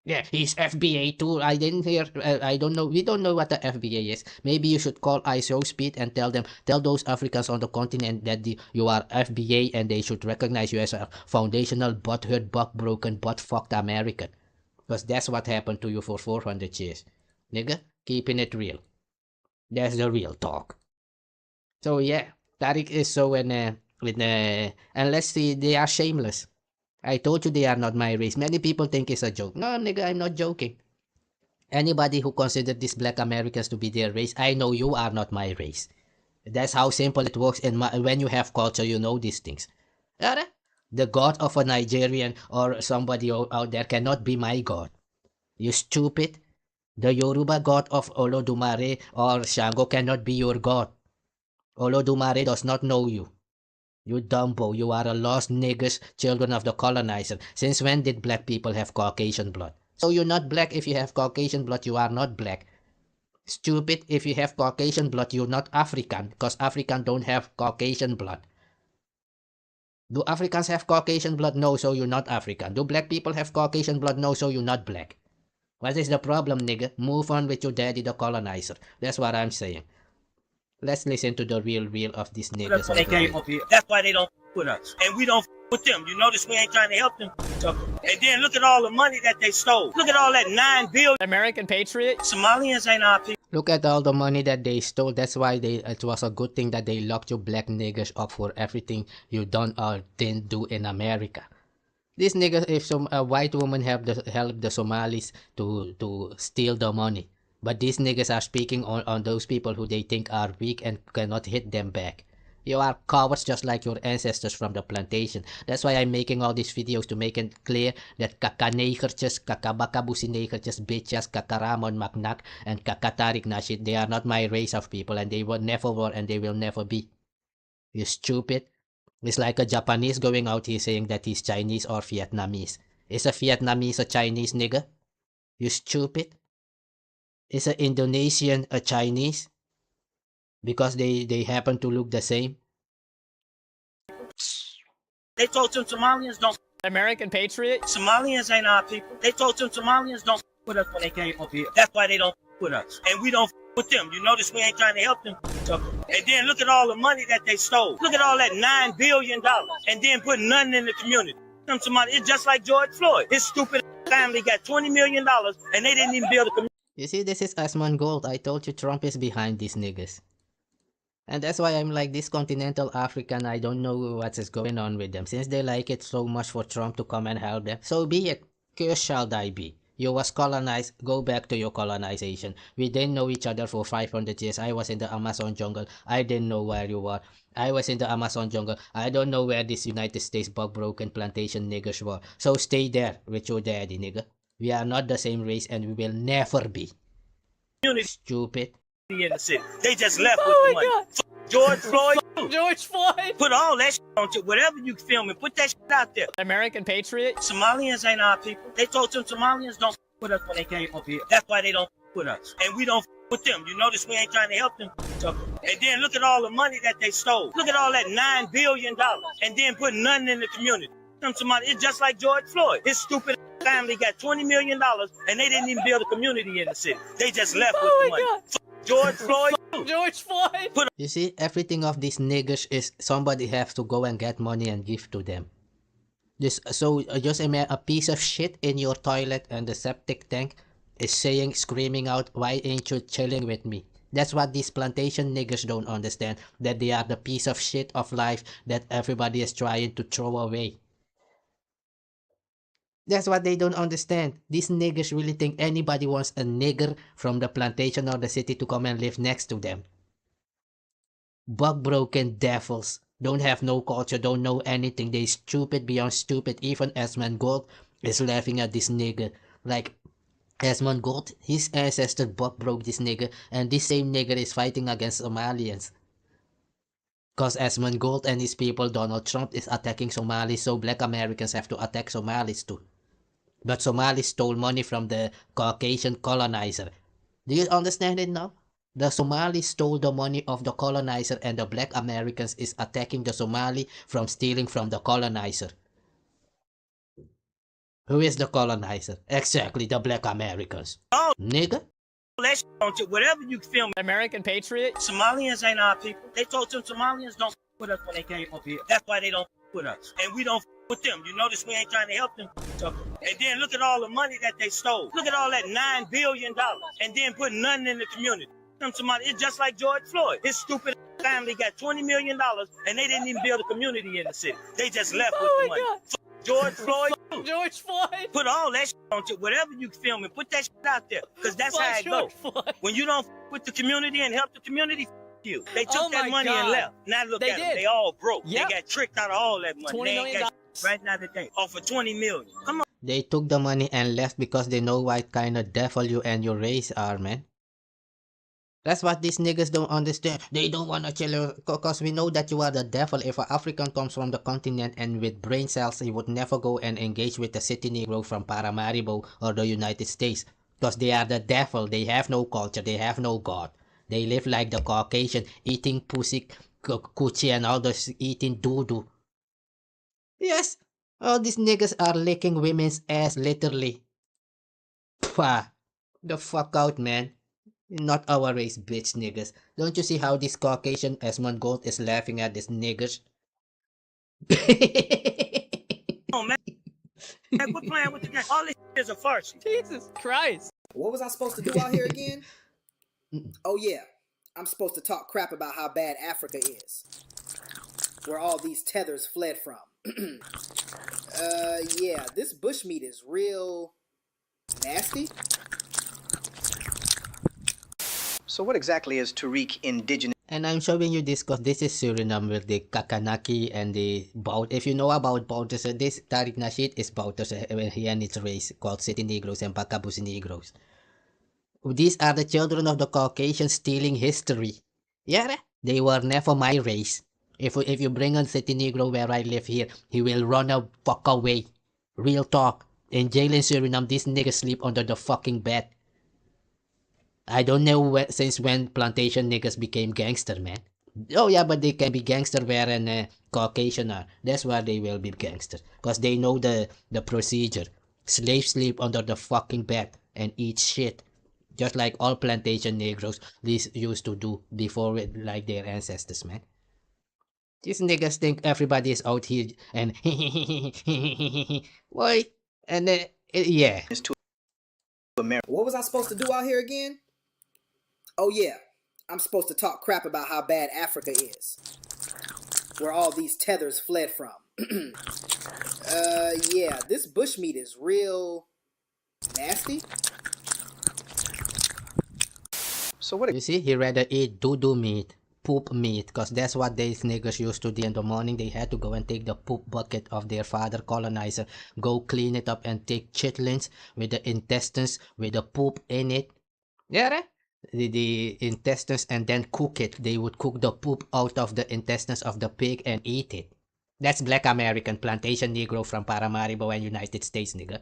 Yeah, he's FBA too. I didn't hear. I don't know. We don't know what the FBA is. Maybe you should call ISO Speed and tell those Africans on the continent that you are FBA and they should recognize you as a foundational, butthurt, buck-broken, butt-fucked American. Because that's what happened to you for 400 years. Nigga, keeping it real. That's the real talk. So yeah, Tariq is so and let's see, they are shameless. I told you they are not my race. Many people think it's a joke. No, nigga, I'm not joking. Anybody who considers these black Americans to be their race, I know you are not my race. That's how simple it works. And when you have culture, you know these things. The god of a Nigerian or somebody out there cannot be my god. You stupid. The Yoruba god of Olodumare or Shango cannot be your god. Olodumare does not know you. You dumbo, you are a lost niggers, children of the colonizer. Since when did black people have Caucasian blood? So you're not black if you have Caucasian blood, you are not black. Stupid, if you have Caucasian blood, you're not African, because African don't have Caucasian blood. Do Africans have Caucasian blood? No, so you're not African. Do black people have Caucasian blood? No, so you're not black. What is the problem, nigga? Move on with your daddy, the colonizer. That's what I'm saying. Let's listen to the real of these niggas. They came up here. That's why they don't with us. And we don't with them. You notice we ain't trying to help them. And then look at all the money that they stole. Look at all that $9 billion. American patriot. Somalians ain't our people. Look at all the money that they stole. That's why it was a good thing that they locked you black niggers up for everything you done or didn't do in America. These niggas, if a white woman helped the Somalis to steal the money. But these niggas are speaking on those people who they think are weak and cannot hit them back. You are cowards just like your ancestors from the plantation. That's why I'm making all these videos to make it clear that kakanegertjes, kakabakabusinegertjes, bitches, kakaramon maknak, and kakatarik Nasheed, they are not my race of people and they will never were and they will never be. You stupid. It's like a Japanese going out here saying that he's Chinese or Vietnamese. Is a Vietnamese a Chinese nigga? You stupid. Is an Indonesian a Chinese? Because they happen to look the same? They told them Somalians don't. American patriot. Somalians ain't our people. They told them Somalians don't with us when they came up here. That's why they don't with us. And we don't with them. You notice we ain't trying to help them. And then look at all the money that they stole. Look at all that $9 billion. And then put nothing in the community. It's just like George Floyd. His stupid family got $20 million and they didn't even build a community. You see, this is Asman Gold. I told you Trump is behind these niggas. And that's why I'm like, this continental African, I don't know what is going on with them. Since they like it so much for Trump to come and help them, so be it. Cursed shall thy be. You was colonized, go back to your colonization. We didn't know each other for 500 years. I was in the Amazon jungle. I didn't know where you were. I was in the Amazon jungle. I don't know where this United States bug-broken plantation niggers were. So stay there with your daddy, nigga. We are not the same race and we will never be. Stupid. In the city. They just left with the money. God. George Floyd. George Floyd. Put all that shit on you. Whatever you film and put that shit out there. American patriot. Somalians ain't our people. They told them Somalians don't with us when they came up here. That's why they don't with us. And we don't with them. You notice we ain't trying to help them. And then look at all the money that they stole. Look at all that $9 billion. And then put nothing in the community. It's just like George Floyd. His stupid family got $20 million and they didn't even build a community in the city. They just left with the money. God. George Floyd. George Floyd. You see, everything of these niggers is somebody has to go and get money and give to them. Just a piece of shit in your toilet and the septic tank is screaming out, why ain't you chilling with me? That's what these plantation niggers don't understand, that they are the piece of shit of life that everybody is trying to throw away. That's what they don't understand. These niggers really think anybody wants a nigger from the plantation or the city to come and live next to them. Bug-broken devils. Don't have no culture, don't know anything. They stupid beyond stupid. Even Esmond Gold is laughing at this nigger. Like, Esmond Gold, his ancestor bug-broke this nigger, and this same nigger is fighting against Somalians. Cause Esmond Gold and his people, Donald Trump, is attacking Somalis, so black Americans have to attack Somalis too. But Somalis stole money from the Caucasian colonizer. Do you understand it now? The Somalis stole the money of the colonizer and the black Americans is attacking the Somali from stealing from the colonizer. Who is the colonizer? Exactly, the black Americans. Oh, nigga? that on whatever you film. American patriot. Somalians ain't our people. They told them Somalians don't with us when they came up here. That's why they don't with us. And we don't with them. You notice we ain't trying to help them. And then look at all the money that they stole. Look at all that $9 billion. And then put nothing in the community. It's just like George Floyd. His stupid family got $20 million and they didn't even build a community in the city. They just left with the money. George Floyd. George Floyd. Put all that on whatever you film and put that out there. Because that's how it goes. When you don't with the community and help the community, you. They took that money and left. Now look at them. They all broke. Yep. They got tricked out of all that money. $20 million. Right now they offer $20 million. Come on. They took the money and left because they know what kind of devil you and your race are, man. That's what these niggas don't understand. They don't want to chill you because we know that you are the devil. If an African comes from the continent and with brain cells, he would never go and engage with the city Negro from Paramaribo or the United States. Because they are the devil. They have no culture. They have no God. They live like the Caucasian, eating pussy, coochie and all this, eating doo-doo. Yes, all these niggas are licking women's ass, literally. Pwah. The fuck out, man. Not our race, bitch niggas. Don't you see how this Caucasian Esmond Gold is laughing at these niggas? Oh, man. Man, quit playing with the game. All this is a farce. Jesus Christ. What was I supposed to do out here again? Oh yeah, I'm supposed to talk crap about how bad Africa is. Where all these tethers fled from. Yeah, this bushmeat is real nasty. So what exactly is Tariq indigenous? And I'm showing you this because this is Suriname with the Kakanaki and the Bout. If you know about Bouters, this Tariq Nasheed is Bouters when he and his race called City Negroes and Bakabusi Negroes. These are the children of the Caucasian stealing history. Yeah, they were never my race. If you bring a City Negro where I live here, he will run a fuck away. Real talk. In jail in Suriname, these niggas sleep under the fucking bed. I don't know since when plantation niggas became gangster, man. Oh yeah, but they can be gangster where an Caucasian are. That's why they will be gangster. Because they know the procedure. Slaves sleep under the fucking bed and eat shit. Just like all plantation Negroes used to do before like their ancestors, man. These niggas think everybody is out here and boy, and yeah. What was I supposed to do out here again? Oh yeah, I'm supposed to talk crap about how bad Africa is. Where all these tethers fled from. Yeah, this bushmeat is real nasty. So what? You see, he rather eat doo-doo meat, poop meat, because that's what these niggas used to do in the morning. They had to go and take the poop bucket of their father colonizer, go clean it up and take chitlins with the intestines, with the poop in it. Yeah, the intestines and then cook it. They would cook the poop out of the intestines of the pig and eat it. That's black American plantation Negro from Paramaribo and United States, nigga.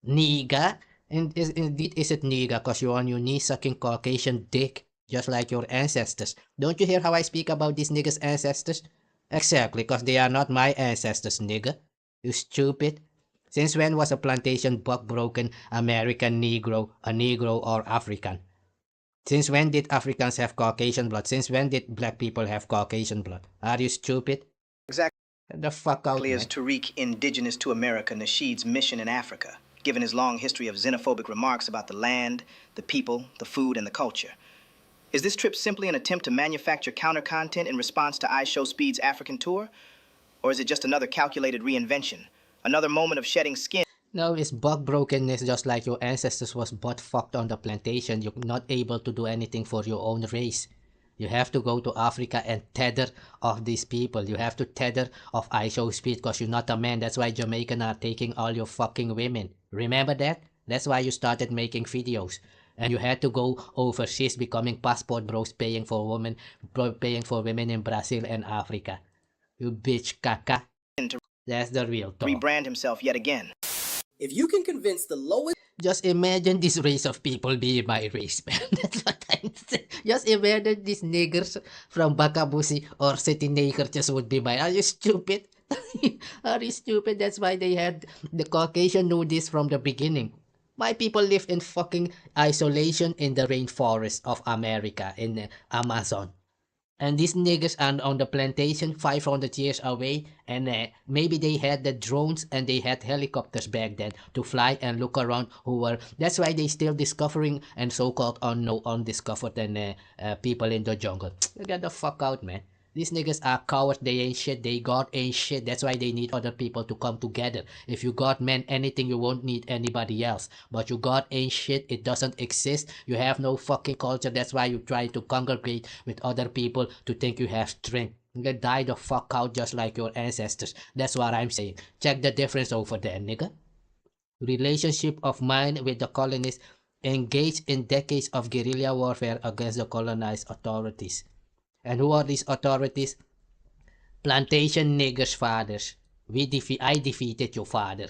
Nigga? And indeed is it nigga cause you're on your knee sucking Caucasian dick just like your ancestors. Don't you hear how I speak about these niggas' ancestors? Exactly, cause they are not my ancestors, nigga. You stupid. Since when was a plantation buck-broken American Negro a Negro or African? Since when did Africans have Caucasian blood? Since when did black people have Caucasian blood? Are you stupid? Exactly. Get the fuck out, man. Is Tariq indigenous to America Nasheed's mission in Africa, given his long history of xenophobic remarks about the land, the people, the food, and the culture? Is this trip simply an attempt to manufacture counter-content in response to showspeed's African tour? Or is it just another calculated reinvention? Another moment of shedding skin? No, it's buck brokenness, just like your ancestors was butt fucked on the plantation. You're not able to do anything for your own race. You have to go to Africa and tether off these people. You have to tether off showspeed because you're not a man. That's why Jamaican are taking all your fucking women. Remember that? That's why you started making videos. And you had to go overseas becoming passport bros paying for women in Brazil and Africa. You bitch caca. That's the real talk. Rebrand himself yet again. If you can convince the lowest Just imagine this race of people being my race, man. That's what I'm saying. Just imagine these niggers from Bakabusi or City Naker just would be my. Are you stupid? Are you stupid? That's why they had the Caucasian knew this from the beginning. My people live in fucking isolation in the rainforest of America, in the Amazon. And these niggas are on the plantation 500 years away, and maybe they had the drones and they had helicopters back then to fly and look around that's why they still discovering and so-called undiscovered and people in the jungle. Get the fuck out, man. These niggas are cowards, they ain't shit, they God ain't shit. That's why they need other people to come together. If you God meant anything, you won't need anybody else. But you God ain't shit, it doesn't exist. You have no fucking culture, that's why you try to congregate with other people to think you have strength. You die the fuck out just like your ancestors. That's what I'm saying. Check the difference over there, nigga. Relationship of mine with the colonists engaged in decades of guerrilla warfare against the colonized authorities. And who are these authorities? Plantation niggers' fathers. I defeated your father.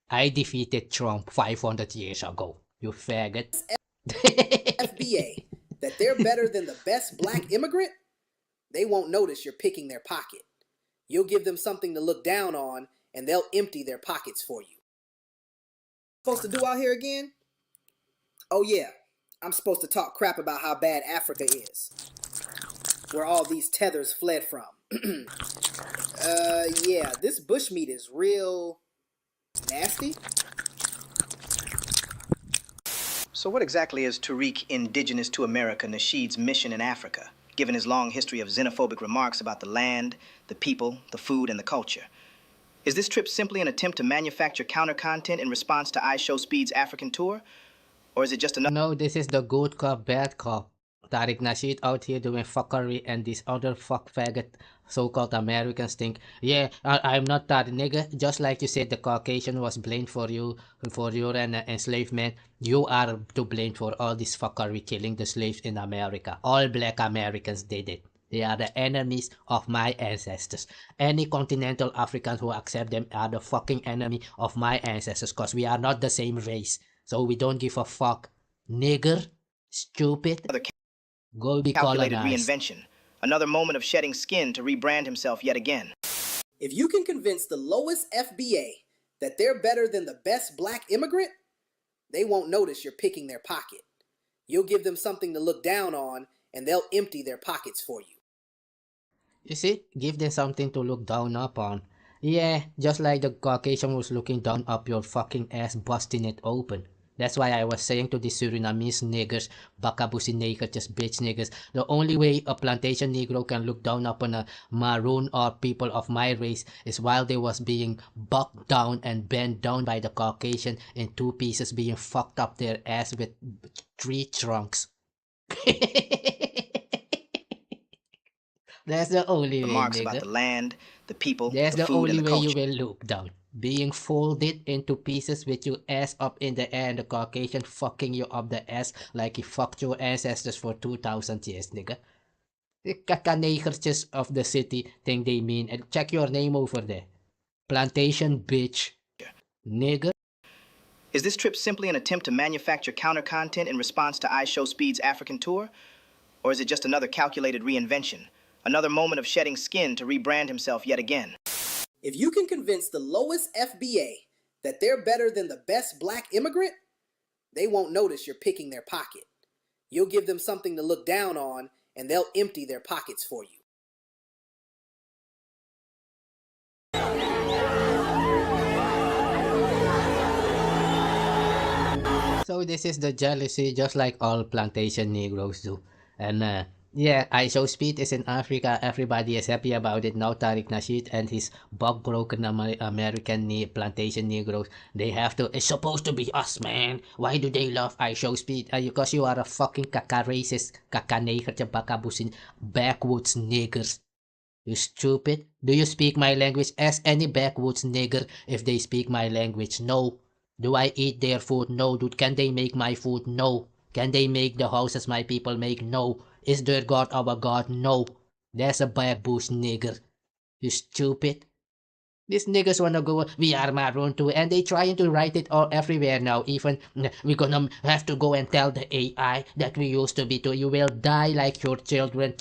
I defeated Trump 500 years ago. You faggot. FBA that they're better than the best black immigrant, they won't notice you're picking their pocket. You'll give them something to look down on, and they'll empty their pockets for you. Supposed to do out here again? Oh yeah, I'm supposed to talk crap about how bad Africa is, where all these tethers fled from. Yeah, this bushmeat is real nasty. So what exactly is Tariq Indigenous to America Nasheed's mission in Africa, given his long history of xenophobic remarks about the land, the people, the food, and the culture? Is this trip simply an attempt to manufacture counter-content in response to showspeed's African tour? Or is it just another... No, this is the good cop, bad cop. Tariq Nasheed out here doing fuckery, and these other fuck faggot so-called Americans think, yeah, I'm not that nigga. Just like you said, the Caucasian was blamed for your enslavement. You are to blame for all this fuckery killing the slaves in America. All black Americans did it. They are the enemies of my ancestors. Any continental Africans who accept them are the fucking enemy of my ancestors, because we are not the same race. So we don't give a fuck. Nigger, stupid. Go be calculated colonized. Reinvention. Another moment of shedding skin to rebrand himself yet again. If you can convince the lowest FBA that they're better than the best black immigrant, they won't notice you're picking their pocket. You'll give them something to look down on, and they'll empty their pockets for you. You see, give them something to look down upon. Yeah, just like the Caucasian was looking down up your fucking ass, busting it open. That's why I was saying to the Surinamese niggers, Bakabusi naked, just bitch niggers, the only way a plantation negro can look down upon a maroon or people of my race is while they was being bucked down and bent down by the Caucasian in two pieces, being fucked up their ass with tree trunks. That's the only way, Remarks nigga. about the land, the people, That's the the food, only and the way you culture. will look down. Being folded into pieces with your ass up in the air and the Caucasian fucking you up the ass like he fucked your ancestors for 2,000 years, nigga. The kakanakers of the city think they mean, and check your name over there. Plantation bitch. Nigga. Is this trip simply an attempt to manufacture counter-content in response to showspeed's African tour? Or is it just another calculated reinvention? Another moment of shedding skin to rebrand himself yet again? If you can convince the lowest FBA that they're better than the best black immigrant, they won't notice you're picking their pocket. You'll give them something to look down on, and they'll empty their pockets for you. So this is the jealousy, just like all plantation Negroes do. And Yeah, I show speed is in Africa. Everybody is happy about it now. Tariq Nasheed and his bug broken American plantation Negroes. They have to. It's supposed to be us, man. Why do they love I show speed? Because you are a fucking kaka racist, kaka neger, bakabusin, backwoods niggers. You stupid. Do you speak my language? Ask any backwoods nigger if they speak my language. No. Do I eat their food? No. Dude, can they make my food? No. Can they make the houses my people make? No. Is their God our God? No. That's a backwoods nigger. You stupid. These niggas wanna go, we are maroon too, and they trying to write it all everywhere now. Even we're gonna have to go and tell the AI that we used to be too. You will die like your children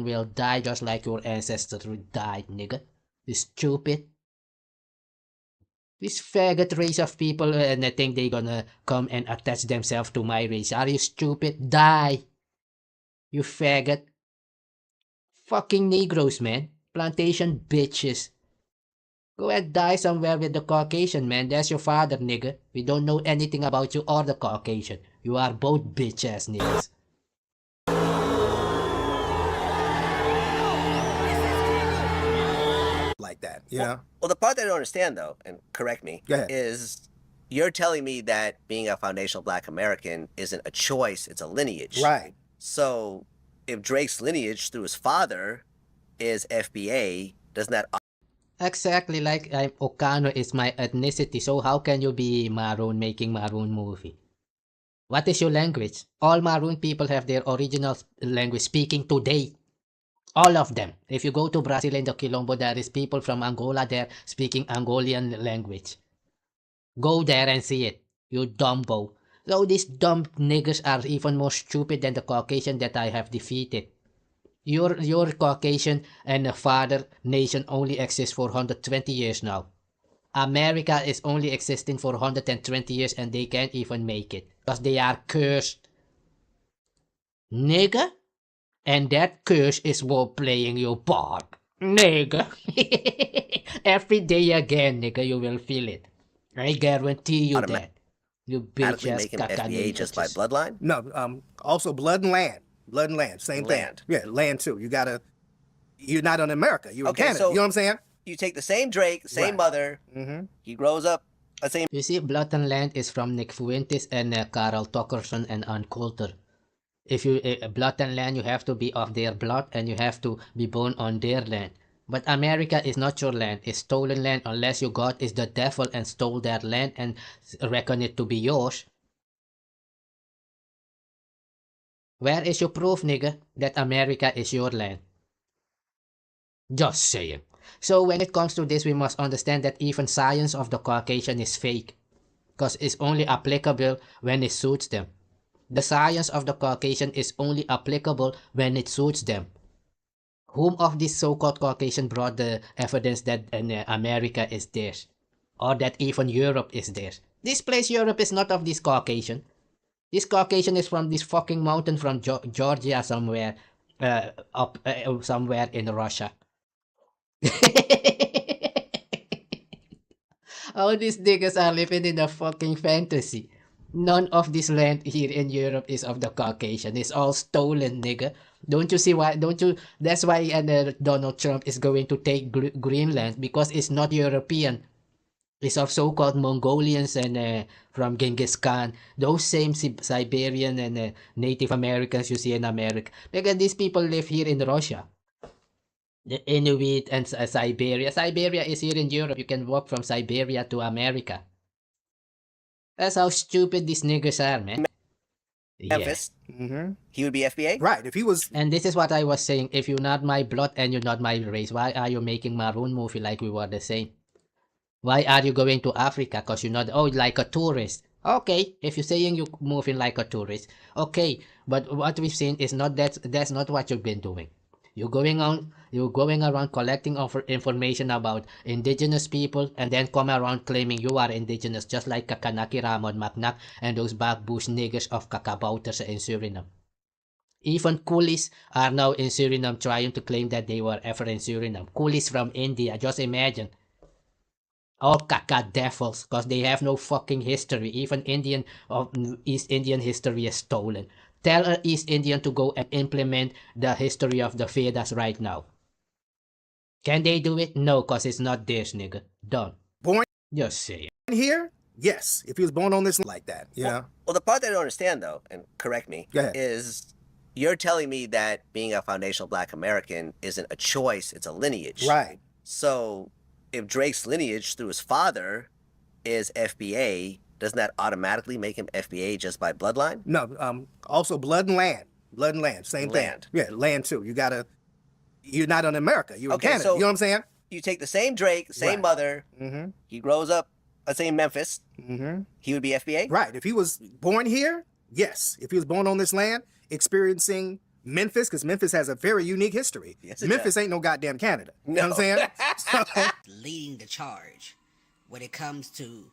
will die just like your ancestors died, nigga. You stupid. This faggot race of people, and I think they gonna come and attach themselves to my race. Are you stupid? Die. You faggot. Fucking Negroes, man. Plantation bitches. Go and die somewhere with the Caucasian, man. That's your father, nigga. We don't know anything about you or the Caucasian. You are both bitch-ass niggas. Like that, you know? Well, the part that I don't understand, though, and correct me, Go ahead. is you're telling me that being a foundational Black American isn't a choice, it's a lineage. Right. So if Drake's lineage through his father is FBA, doesn't that... Exactly, like Ohkano is my ethnicity, so how can you be Maroon making Maroon movie? What is your language? All Maroon people have their original language speaking today. All of them. If you go to Brazil and the Quilombo, there is people from Angola there speaking Angolian language. Go there and see it, you dumbo. So these dumb niggas are even more stupid than the Caucasian that I have defeated. Your Caucasian and father nation only exists for 120 years now. America is only existing for 120 years and they can't even make it. Because they are cursed. Nigga? And that curse is what playing your part. Nigga. Every day again, nigga, you will feel it. I guarantee you that. You bitch ass make him FBA just by bloodline? No, also blood and land. Blood and land, same Land. thing. Yeah, land too. You're not in America, you're in Canada. So you know what I'm saying? You take the same Drake, same Right. mother, he grows up the same... You see, Blood and Land is from Nick Fuentes and Carl Tuckerson and Ann Coulter. If you Blood and Land, you have to be of their blood and you have to be born on their land. But America is not your land, it's stolen land unless your God is the devil and stole that land and reckon it to be yours. Where is your proof, nigga, that America is your land? Just saying. So when it comes to this, we must understand that even science of the Caucasian is fake. Because it's only applicable when it suits them. The science of the Caucasian is only applicable when it suits them. Whom of these so-called Caucasian brought the evidence that America is theirs? Or that even Europe is theirs? This place Europe is not of this Caucasian. This Caucasian is from this fucking mountain from Georgia somewhere. Somewhere in Russia. All these niggas are living in a fucking fantasy. None of this land here in Europe is of the Caucasian. It's all stolen, nigga. Don't you see why? That's why Donald Trump is going to take Greenland, because it's not European. It's of so-called Mongolians and from Genghis Khan. Those same Siberian and Native Americans you see in America. Because these people live here in Russia. The Inuit and Siberia. Siberia is here in Europe. You can walk from Siberia to America. That's how stupid these niggas are, man. Memphis, he would be FBA? Right, if he was... And this is what I was saying. If you're not my blood and you're not my race, why are you making Maroon movie like we were the same? Why are you going to Africa? Because you're not, like a tourist. Okay, if you're saying you're moving like a tourist, okay. But what we've seen is not that's not what you've been doing. You're going around collecting information about indigenous people and then come around claiming you are indigenous, just like Kakanaki Ramon Macnak and those backbush niggers of Kakabouters in Suriname. Even coolies are now in Suriname trying to claim that they were ever in Suriname. Coolies from India, just imagine. All kaka devils, because they have no fucking history. Even East Indian history is stolen. Tell an East Indian to go and implement the history of the Vedas right now. Can they do it? No, because it's not theirs, nigga. Done. Born Just say it. here? Yes. If he was born on this like that, you know? Well, the part that I don't understand, though, and correct me, Go ahead. is you're telling me that being a foundational Black American isn't a choice, it's a lineage. Right. So if Drake's lineage through his father is FBA, doesn't that automatically make him FBA just by bloodline? No, also blood and land. Blood and land, same Land. thing. Yeah, land too. You're not in America, you're Okay, in Canada. so- You know what I'm saying? You take the same Drake, same Right. mother, Mm-hmm. he grows up, let's say in Memphis, Mm-hmm. he would be FBA? Right. If he was born here, yes. If he was born on this land, experiencing Memphis, because Memphis has a very unique history. Yes, it Memphis ain't no goddamn Canada. You know what I'm No. saying? So, Leading the charge when it comes to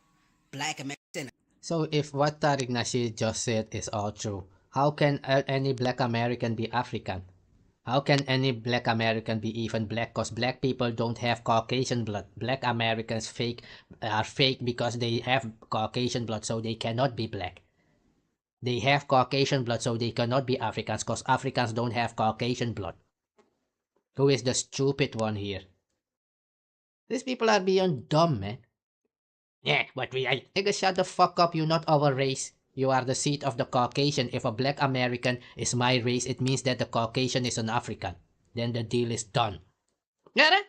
Black American. So if what Tariq Nasheed just said is all true, how can any Black American be African? How can any Black American be even Black? Because Black people don't have Caucasian blood. Black Americans are fake because they have Caucasian blood, so they cannot be Black. They have Caucasian blood, so they cannot be Africans, because Africans don't have Caucasian blood. Who is the stupid one here? These people are beyond dumb, man. Yeah, but nigga, shut the fuck up. You're not our race. You are the seed of the Caucasian. If a Black American is my race, it means that the Caucasian is an African. Then the deal is done. Yeah,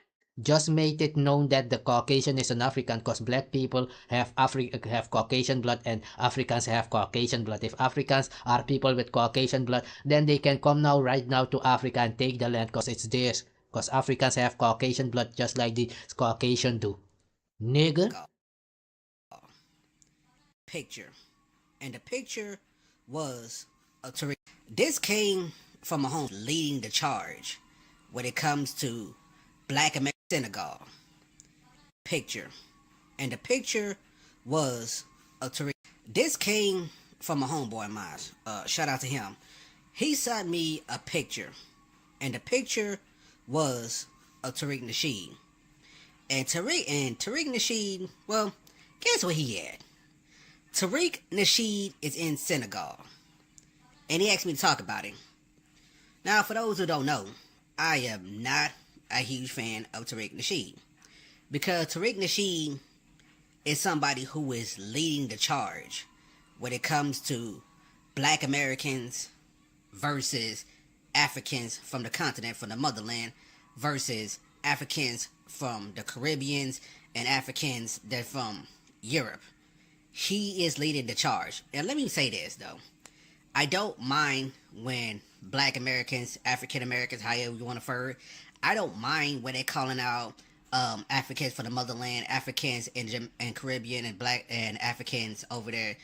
just made it known that the Caucasian is an African, because Black people have Caucasian blood and Africans have Caucasian blood. If Africans are people with Caucasian blood, then they can come now right now to Africa and take the land, because it's theirs. Because Africans have Caucasian blood just like the Caucasian do. Nigga. Picture. And the picture was a Tariq. This came from a home leading the charge when it comes to Black American Senegal. Picture. And the picture was a Tariq. This came from a homeboy of mine. Shout out to him. He sent me a picture. And the picture was a Tariq Nasheed. And Tariq Nasheed, well, guess where he at? Tariq Nasheed is in Senegal, and he asked me to talk about him. Now, for those who don't know, I am not a huge fan of Tariq Nasheed, because Tariq Nasheed is somebody who is leading the charge when it comes to Black Americans versus Africans from the continent, from the motherland, versus Africans from the Caribbeans and Africans that from Europe. He is leading the charge. And let me say this, though. I don't mind when Black Americans, African Americans, however you want to refer it, I don't mind when they're calling out Africans from the motherland, Africans and Caribbean and Black and Africans over there.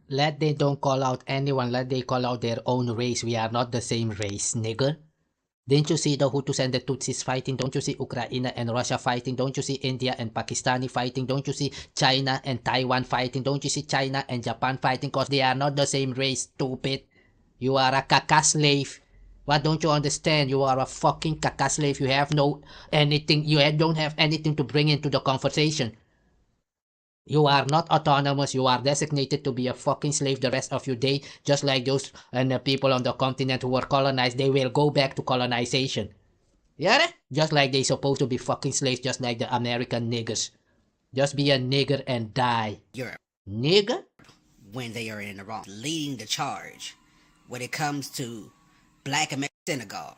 Let they don't call out anyone. Let they call out their own race. We are not the same race, nigga. Didn't you see the Hutus and the Tutsis fighting? Don't you see Ukraine and Russia fighting? Don't you see India and Pakistani fighting? Don't you see China and Taiwan fighting? Don't you see China and Japan fighting? Because they are not the same race, stupid. You are a caca slave. What don't you understand? You are a fucking caca slave. You have no anything. You don't have anything to bring into the conversation. You are not autonomous. You are designated to be a fucking slave the rest of your day. Just like those and the people on the continent who were colonized. They will go back to colonization. Yeah? Just like they supposed to be fucking slaves. Just like the American niggers. Just be a nigger and die. Europe. Nigger? When they are in the wrong. Leading the charge when it comes to Black American Senegal.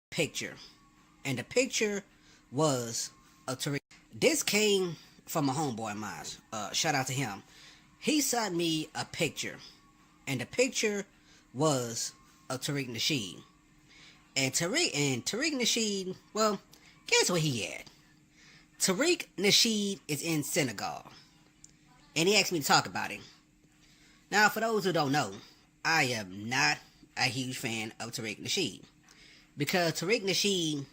Picture. And the picture was a Tariq. This came from a homeboy of mine. Shout out to him. He sent me a picture. And the picture was a Tariq Nasheed. And Tariq Nasheed, well, guess where he at? Tariq Nasheed is in Senegal, and he asked me to talk about him. Now, for those who don't know, I am not a huge fan of Tariq Nasheed, because Tariq Nasheed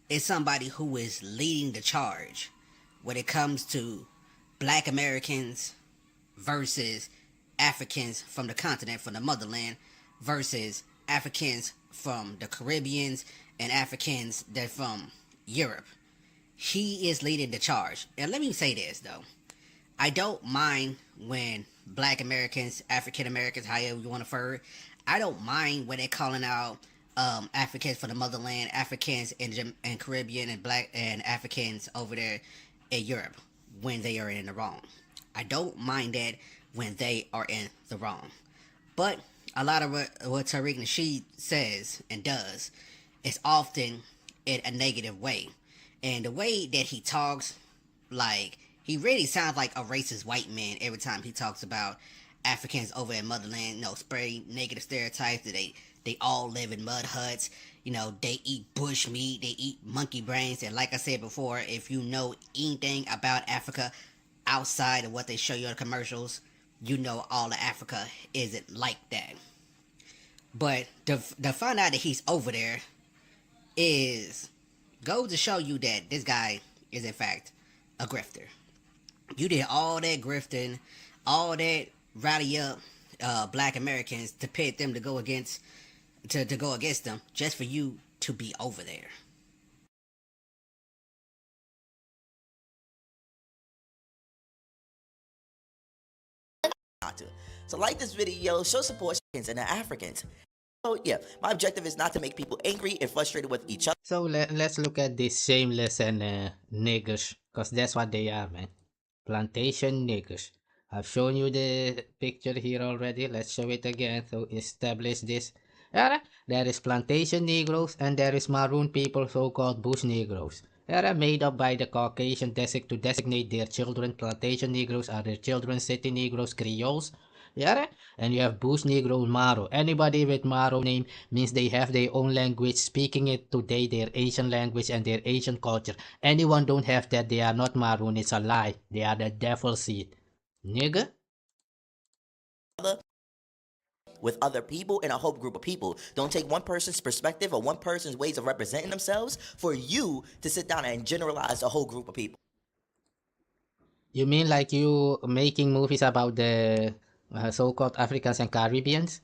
is somebody who is leading the charge when it comes to Black Americans versus Africans from the continent, from the motherland, versus Africans from the Caribbeans and Africans that from Europe. He is leading the charge. And let me say this, though. I don't mind when Black Americans, African Americans, however you want to refer it, I don't mind when they're calling out Africans for the motherland, Africans in Caribbean, and Black and Africans over there in Europe when they are in the wrong. I don't mind that when they are in the wrong. But a lot of what Tariq Nasheed says and does is often in a negative way. And the way that he talks, like, he really sounds like a racist white man every time he talks about Africans over in motherland, spray negative stereotypes that they all live in mud huts, they eat bush meat, they eat monkey brains. And like I said before, if you know anything about Africa outside of what they show you in commercials, all of Africa isn't like that. But to find out that he's over there goes to show you that this guy is in fact a grifter. You did all that grifting, all that rally up Black Americans to pit them to go against them just for you to be over there. So like this video, show support and the Africans. So yeah, my objective is not to make people angry and frustrated with each other. So let's look at these shameless and niggers, because that's what they are, man. Plantation niggers. I've shown you the picture here already. Let's show it again to establish this. There is plantation Negroes and there is maroon people, so-called bush Negroes. Made up by the Caucasian to designate their children. Plantation Negroes are their children. City Negroes, Creoles. And you have bush Negro, Maro. Anybody with Maro name means they have their own language, speaking it today, their Asian language and their Asian culture. Anyone don't have that, they are not Maroon. It's a lie. They are the devil seed. Nigga? With other people in a whole group of people. Don't take one person's perspective or one person's ways of representing themselves for you to sit down and generalize a whole group of people. You mean like you making movies about the so-called Africans and Caribbeans?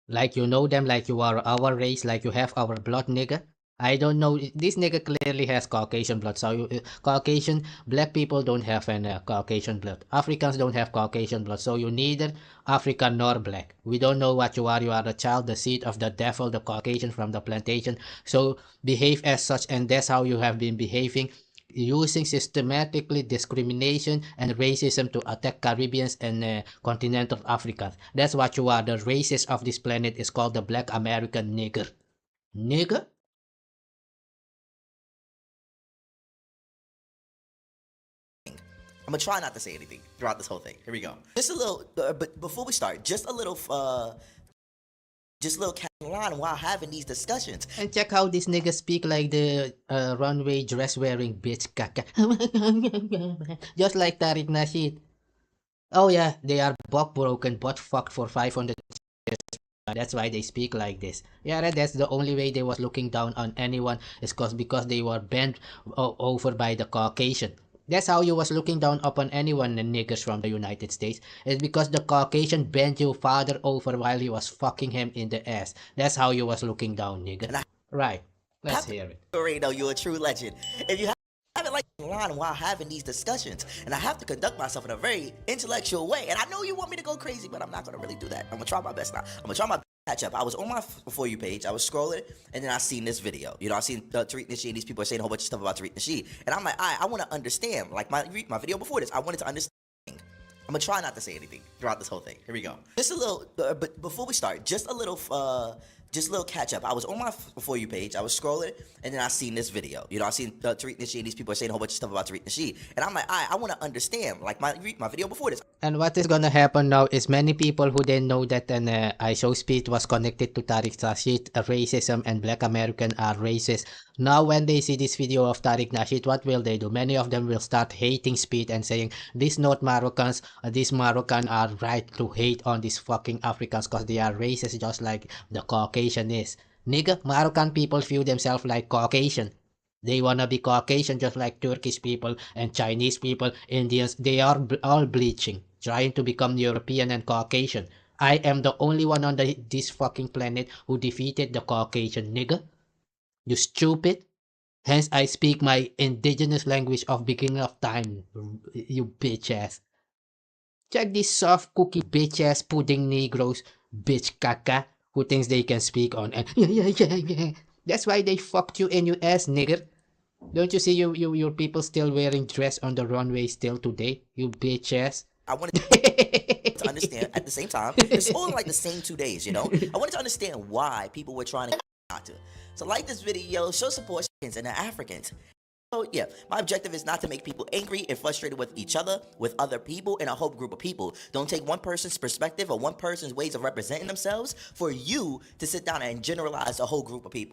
Like you know them, like you are our race, like you have our blood, nigga? I don't know. This nigga clearly has Caucasian blood. So Caucasian, black people don't have an Caucasian blood. Africans don't have Caucasian blood. So you neither African nor black. We don't know what you are. You are the child, the seed of the devil, the Caucasian from the plantation. So behave as such, and that's how you have been behaving, using systematically discrimination and racism to attack Caribbeans and continental Africans. That's what you are. The racist of this planet is called the Black American nigger. Nigger? I'm gonna try not to say anything throughout this whole thing. Here we go. Just a little, but before we start, just a little line while having these discussions. And check how this nigga speak like the runway dress wearing bitch kaka. Just like Tariq Nasheed. Oh yeah, they are buck broken, butt fucked for 500 years. That's why they speak like this. Yeah, that's the only way they was looking down on anyone is because they were bent over by the Caucasian. That's how you was looking down upon anyone, the niggers from the United States. It's because the Caucasian bent your father over while he was fucking him in the ass. That's how you was looking down, nigga. Right. Let's hear it. Already know you're a true legend. If you haven't like line while having these discussions, and I have to conduct myself in a very intellectual way, and I know you want me to go crazy, but I'm not gonna really do that. I'm gonna try my best now. I'm gonna try my best to catch up. I was on my For You page, I was scrolling, and then I seen this video. I seen Tariq Nasheed, these people are saying a whole bunch of stuff about Tariq Nasheed, and I'm like, I want to understand. Like my video before this, I wanted to understand. I'm gonna try not to say anything throughout this whole thing. Here we go. Just a little, but before we start, just a little catch up. I was on my For You page, I was scrolling, and then I seen this video. I seen Tariq Nasheed, these people are saying a whole bunch of stuff about Tariq Nasheed, and I'm like, I want to understand. Like my video before this. And what is gonna happen now is many people who didn't know that an showspeed was connected to Tariq Nasheed, racism, and Black American are racist. Now when they see this video of Tariq Nasheed, what will they do? Many of them will start hating Speed and saying, these not Moroccans, these Moroccan are right to hate on these fucking Africans because they are racist just like the Caucasian is. Nigga, Moroccan people view themselves like Caucasian. They wanna be Caucasian just like Turkish people and Chinese people, Indians. They are all bleaching, trying to become European and Caucasian. I am the only one on this fucking planet who defeated the Caucasian, nigga. You stupid. Hence I speak my indigenous language of beginning of time, you bitch ass. Check these soft cookie bitch ass pudding Negroes, bitch caca, who thinks they can speak on and yeah. That's why they fucked you in your ass, nigger. Don't you see your people still wearing dress on the runway still today? You bitch ass. I wanted to understand at the same time. It's all in like the same 2 days, you know? I wanted to understand why people were trying to not to. So like this video, show support and the Africans. So yeah, my objective is not to make people angry and frustrated with each other, with other people, and a whole group of people. Don't take one person's perspective or one person's ways of representing themselves for you to sit down and generalize a whole group of people.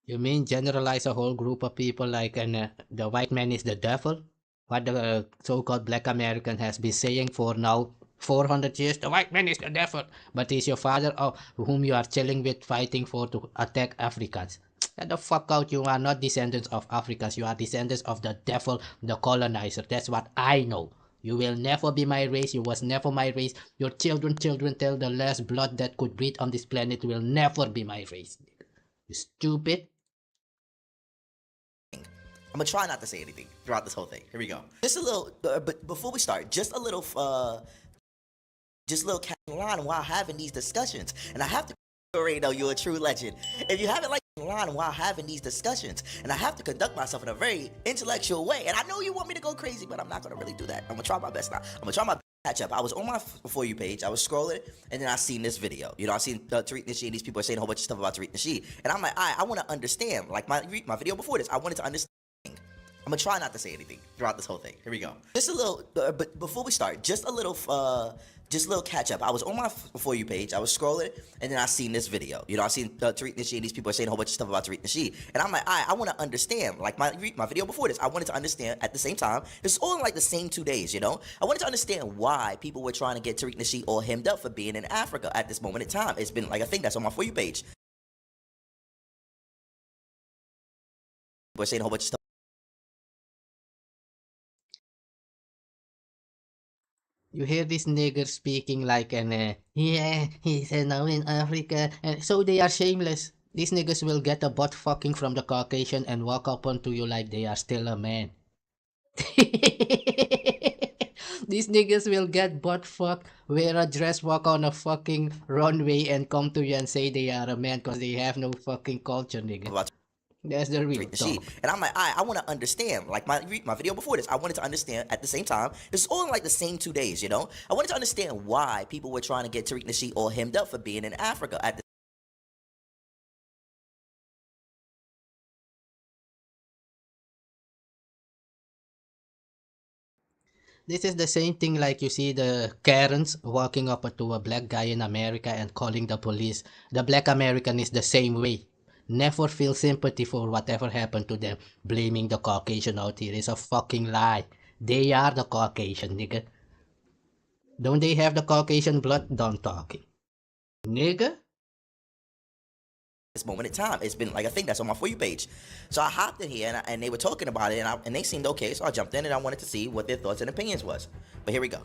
You mean generalize a whole group of people like the white man is the devil? What the so-called black American has been saying for now 400 years? The white man is the devil, but he's your father whom you are chilling with fighting for to attack Africans. Get the fuck out, you are not descendants of Africans, you are descendants of the devil, the colonizer. That's what I know. You will never be my race, you was never my race. Your children till the last blood that could breathe on this planet will never be my race. You stupid. I'm gonna try not to say anything throughout this whole thing. Here we go. Just a little, but before we start, just a little catching line while having these discussions. And I have to already know you're a true legend. If you haven't line while having these discussions, and I have to conduct myself in a very intellectual way. And I know you want me to go crazy, but I'm not gonna really do that. I'm gonna try my best now. I'm gonna try my best to catch up. I was on my For You page, I was scrolling, and then I seen this video. You know, I seen Tariq Nasheed, these people are saying a whole bunch of stuff about Tariq Nasheed. And I'm like, I want to understand. Like my video before this, I wanted to understand. I'm gonna try not to say anything throughout this whole thing. Here we go. Just a little, but before we start, just a little catch up. I was on my For You page, I was scrolling, and then I seen this video. You know, I seen Tariq Nasheed, these people are saying a whole bunch of stuff about Tariq Nasheed. And I'm like, I want to understand. Like my video before this, I wanted to understand at the same time. It's all in like the same 2 days, you know? I wanted to understand why people were trying to get Tariq Nasheed all hemmed up for being in Africa at this moment in time. It's been like a thing that's on my For You page. People are saying a whole bunch of stuff. You hear this nigger speaking like yeah, he's now in Africa, and so they are shameless. These niggas will get a butt fucking from the Caucasian and walk up onto you like they are still a man. These niggas will get butt fucked, wear a dress, walk on a fucking runway, and come to you and say they are a man because they have no fucking culture, nigga. That's the real talk. And I'm like, I want to understand. Like my video before this, I wanted to understand at the same time. It's all in like the same 2 days, you know? I wanted to understand why people were trying to get Tariq Nasheed all hemmed up for being in Africa at the This is the same thing like you see the Karens walking up to a black guy in America and calling the police. The black American is the same way. Never feel sympathy for whatever happened to them. Blaming the Caucasian out here is a fucking lie. They are the Caucasian, nigga. Don't they have the Caucasian blood? Don't talking. Nigga? this moment in time. It's been like a thing that's on my For You page. So I hopped in here and they were talking about it and they seemed okay. So I jumped in and I wanted to see what their thoughts and opinions was. But here we go.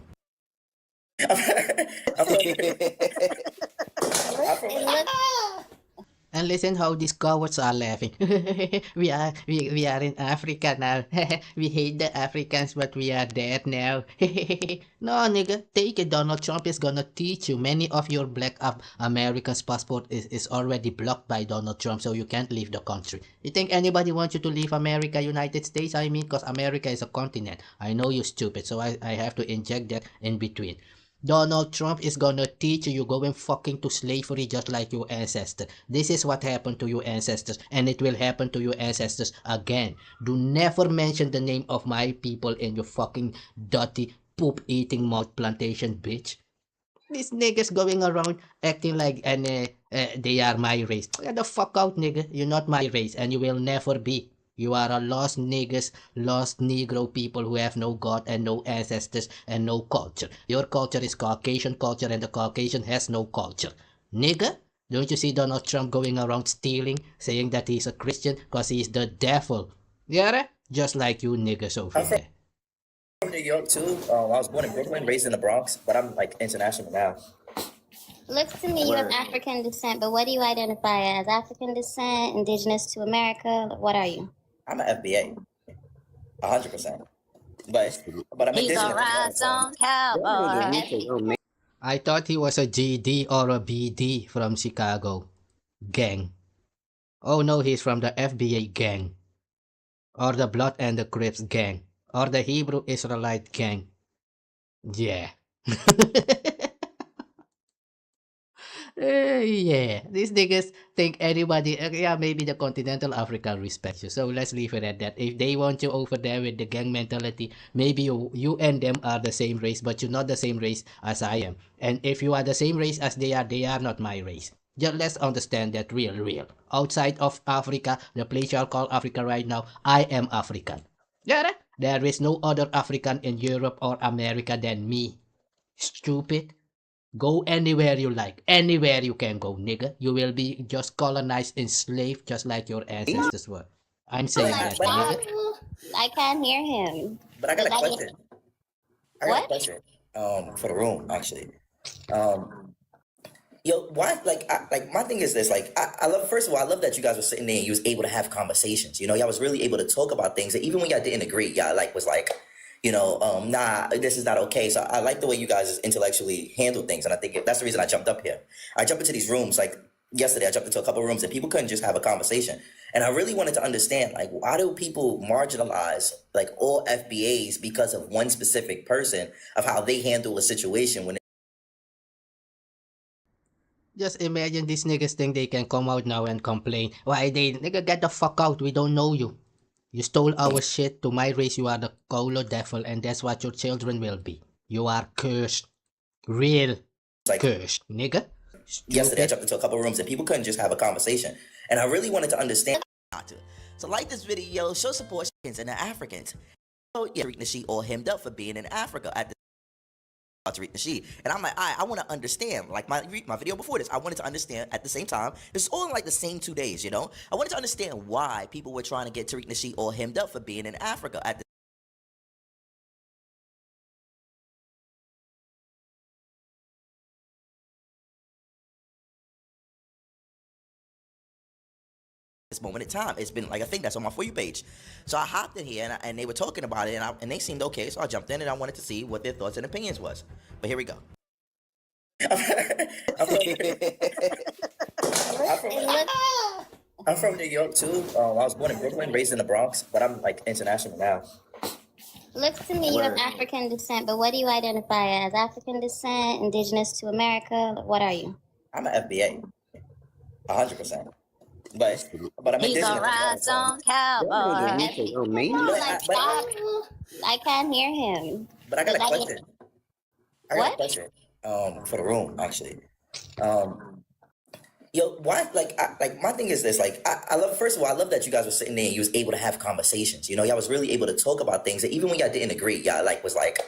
And listen how these cowards are laughing. we are in Africa now. We hate the Africans, but we are dead now. No, nigga, take it. Donald Trump is gonna teach you. Many of your black Americans' passport is already blocked by Donald Trump, so you can't leave the country. You think anybody wants you to leave America, United States? I mean, because America is a continent. I know you're stupid, so I have to inject that in between. Donald Trump is gonna teach you going fucking to slavery just like your ancestors. This is what happened to your ancestors, and it will happen to your ancestors again. Do never mention the name of my people in your fucking dirty poop eating mouth plantation, bitch. These niggas going around acting like they are my race. Get the fuck out, nigga. You're not my race, and you will never be. You are a lost niggas, lost Negro people who have no God and no ancestors and no culture. Your culture is Caucasian culture and the Caucasian has no culture. Nigga, don't you see Donald Trump going around stealing, saying that he's a Christian because he's the devil? Yeah, just like you niggas over there. I'm from New York too. I was born in Brooklyn, raised in the Bronx, but I'm like international now. Looks to me you have African descent, but what do you identify as? African descent, indigenous to America? What are you? I'm an FBA, 100%. But I'm He's a indigenous as well. rhinestone cowboy. I thought he was a GD or a BD from Chicago. Gang. Oh no, he's from the FBA gang. Or the Blood and the Crips gang. Or the Hebrew Israelite gang. Yeah. Yeah, these niggas think anybody, yeah, maybe the continental Africa respects you. So let's leave it at that. If they want you over there with the gang mentality, maybe you and them are the same race, but you're not the same race as I am. And if you are the same race as they are not my race. Just let's understand that real. Outside of Africa, the place y'all call Africa right now, I am African. Yeah, there is no other African in Europe or America than me. Stupid. Go anywhere you like. Anywhere you can go, nigga. You will be just colonized, enslaved, just like your ancestors were. I'm Oh saying my that, God. nigga. I can't hear him. But I got Is a that question. I got a what? question. For the room actually. Yo, why? Like my thing is this. Like, I love. First of all, I love that you guys were sitting there and you was able to have conversations. You know, y'all was really able to talk about things that even when y'all didn't agree, y'all like was like, nah, this is not okay. So I like the way you guys intellectually handle things, and I think that's the reason I jumped up here. I jumped into these rooms like yesterday. I jumped into a couple of rooms and people couldn't just have a conversation, and I really wanted to understand like why do people marginalize like all FBAs because of one specific person of how they handle a situation when. Just imagine these niggas think they can come out now and complain. Why they, nigga, get the fuck out. We don't know you. You stole our shit. To my race, you are the Colo devil, and that's what your children will be. You are cursed. Real Like cursed, nigga. yesterday, I Stupid. jumped into a couple of rooms and people couldn't just have a conversation. And I really wanted to understand. So like this video, show support and the Africans. So yeah, Tariq Nasheed all hemmed up for being in Africa at the Tariq Nasheed. And I'm like, I want to understand. Like my video before this, I wanted to understand at the same time. It's all in like the same 2 days, you know? I wanted to understand why people were trying to get Tariq Nasheed all hemmed up for being in Africa at this moment in time. It's been like, I think that's on my For You page. So I hopped in here and they were talking about it and they seemed okay. So I jumped in and I wanted to see what their thoughts and opinions was. But here we go. I'm from New York too. I was born in Brooklyn, raised in the Bronx, but I'm like international now. Looks to me you're of African descent, but what do you identify as? African descent, indigenous to America? What are you? I'm an FBA, 100%. But I'm He's indigenous a as well. So. rhinestone cowboy. I can't hear him. But I got Is a that question. I got a what? question. For the room actually. Yo, why? Like my thing is this. Like, I love. First of all, I love that you guys were sitting there and you was able to have conversations. You know, y'all was really able to talk about things that even when y'all didn't agree, y'all like was like,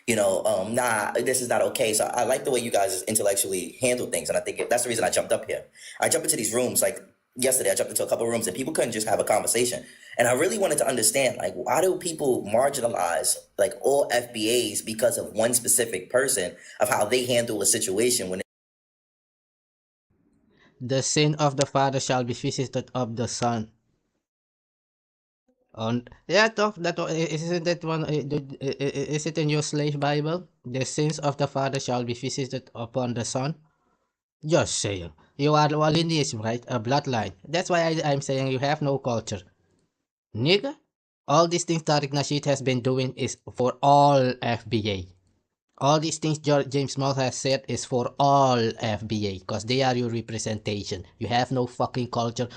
nah, this is not okay. So I like the way you guys intellectually handle things, and I think that's the reason I jumped up here. I jumped into these rooms like yesterday. I jumped into a couple of rooms and people couldn't just have a conversation, and I really wanted to understand like why do people marginalize like all FBAs because of one specific person of how they handle a situation when. The sin of the father shall be visited of the son. On yeah, talk that isn't that one? Is it in your slave Bible? The sins of the father shall be visited upon the son. Just saying, you are a lineage, right? A bloodline. That's why I'm saying you have no culture, nigga. All these things Tariq Nasheed has been doing is for all FBA. All these things James Small has said is for all FBA because they are your representation. You have no fucking culture,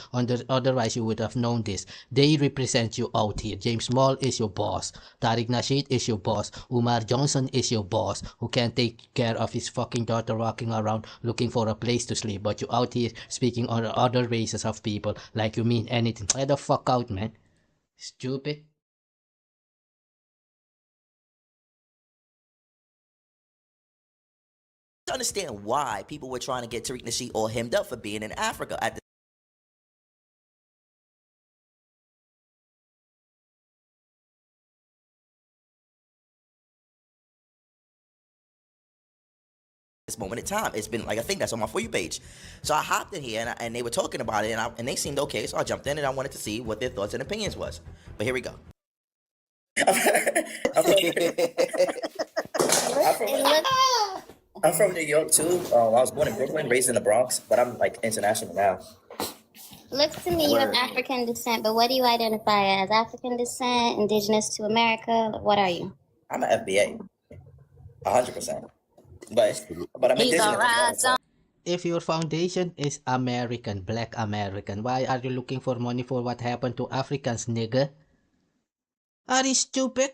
otherwise you would have known this. They represent you out here. James Small is your boss. Tariq Nasheed is your boss. Umar Johnson is your boss who can't take care of his fucking daughter walking around looking for a place to sleep. But you out here speaking on other races of people like you mean anything. Get the fuck out, man. Stupid. To understand why people were trying to get Tariq Nasheed all hemmed up for being in Africa at the this moment in time. It's been like a thing that's on my For You page. So I hopped in here and they were talking about it and they seemed okay. So I jumped in and I wanted to see what their thoughts and opinions was. But here we go. I'm from New York too. I was born in Brooklyn, raised in the Bronx, but I'm like international now. Looks to me you're of African descent, but what do you identify as? African descent, indigenous to America? What are you? I'm an FBA, 100%. But I'm He's indigenous. alright, so If your foundation is American, black American, why are you looking for money for what happened to Africans, nigga? Are you stupid?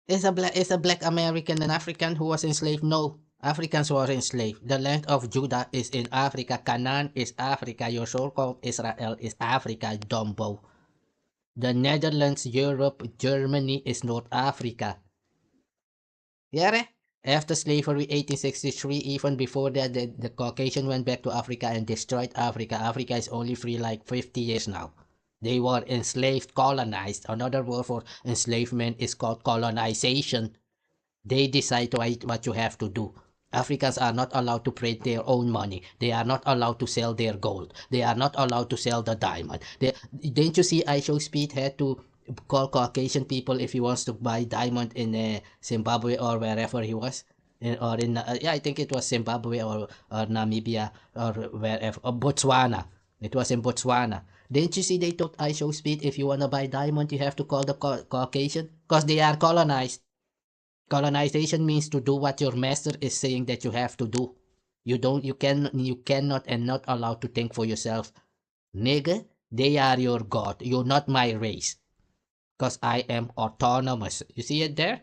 Is a black American an African who was enslaved? No. Africans were enslaved. The land of Judah is in Africa. Canaan is Africa. Your so-called Israel is Africa, Dumbo. The Netherlands, Europe, Germany is North Africa. Yeah, after slavery, 1863, even before that, the Caucasian went back to Africa and destroyed Africa. Africa is only free like 50 years now. They were enslaved, colonized. Another word for enslavement is called colonization. They decide what you have to do. Africans are not allowed to print their own money. They are not allowed to sell their gold. They are not allowed to sell the diamond. Didn't you see showspeed had to call Caucasian people if he wants to buy diamond in Zimbabwe or wherever he was? I think it was Zimbabwe or Namibia or wherever, or Botswana. It was in Botswana. Didn't you see they told showspeed if you want to buy diamond, you have to call the Caucasian? Because they are colonized. Colonization means to do what your master is saying that you have to do. You cannot and not allowed to think for yourself. Nigga, they are your god. You're not my race. Because I am autonomous. You see it there?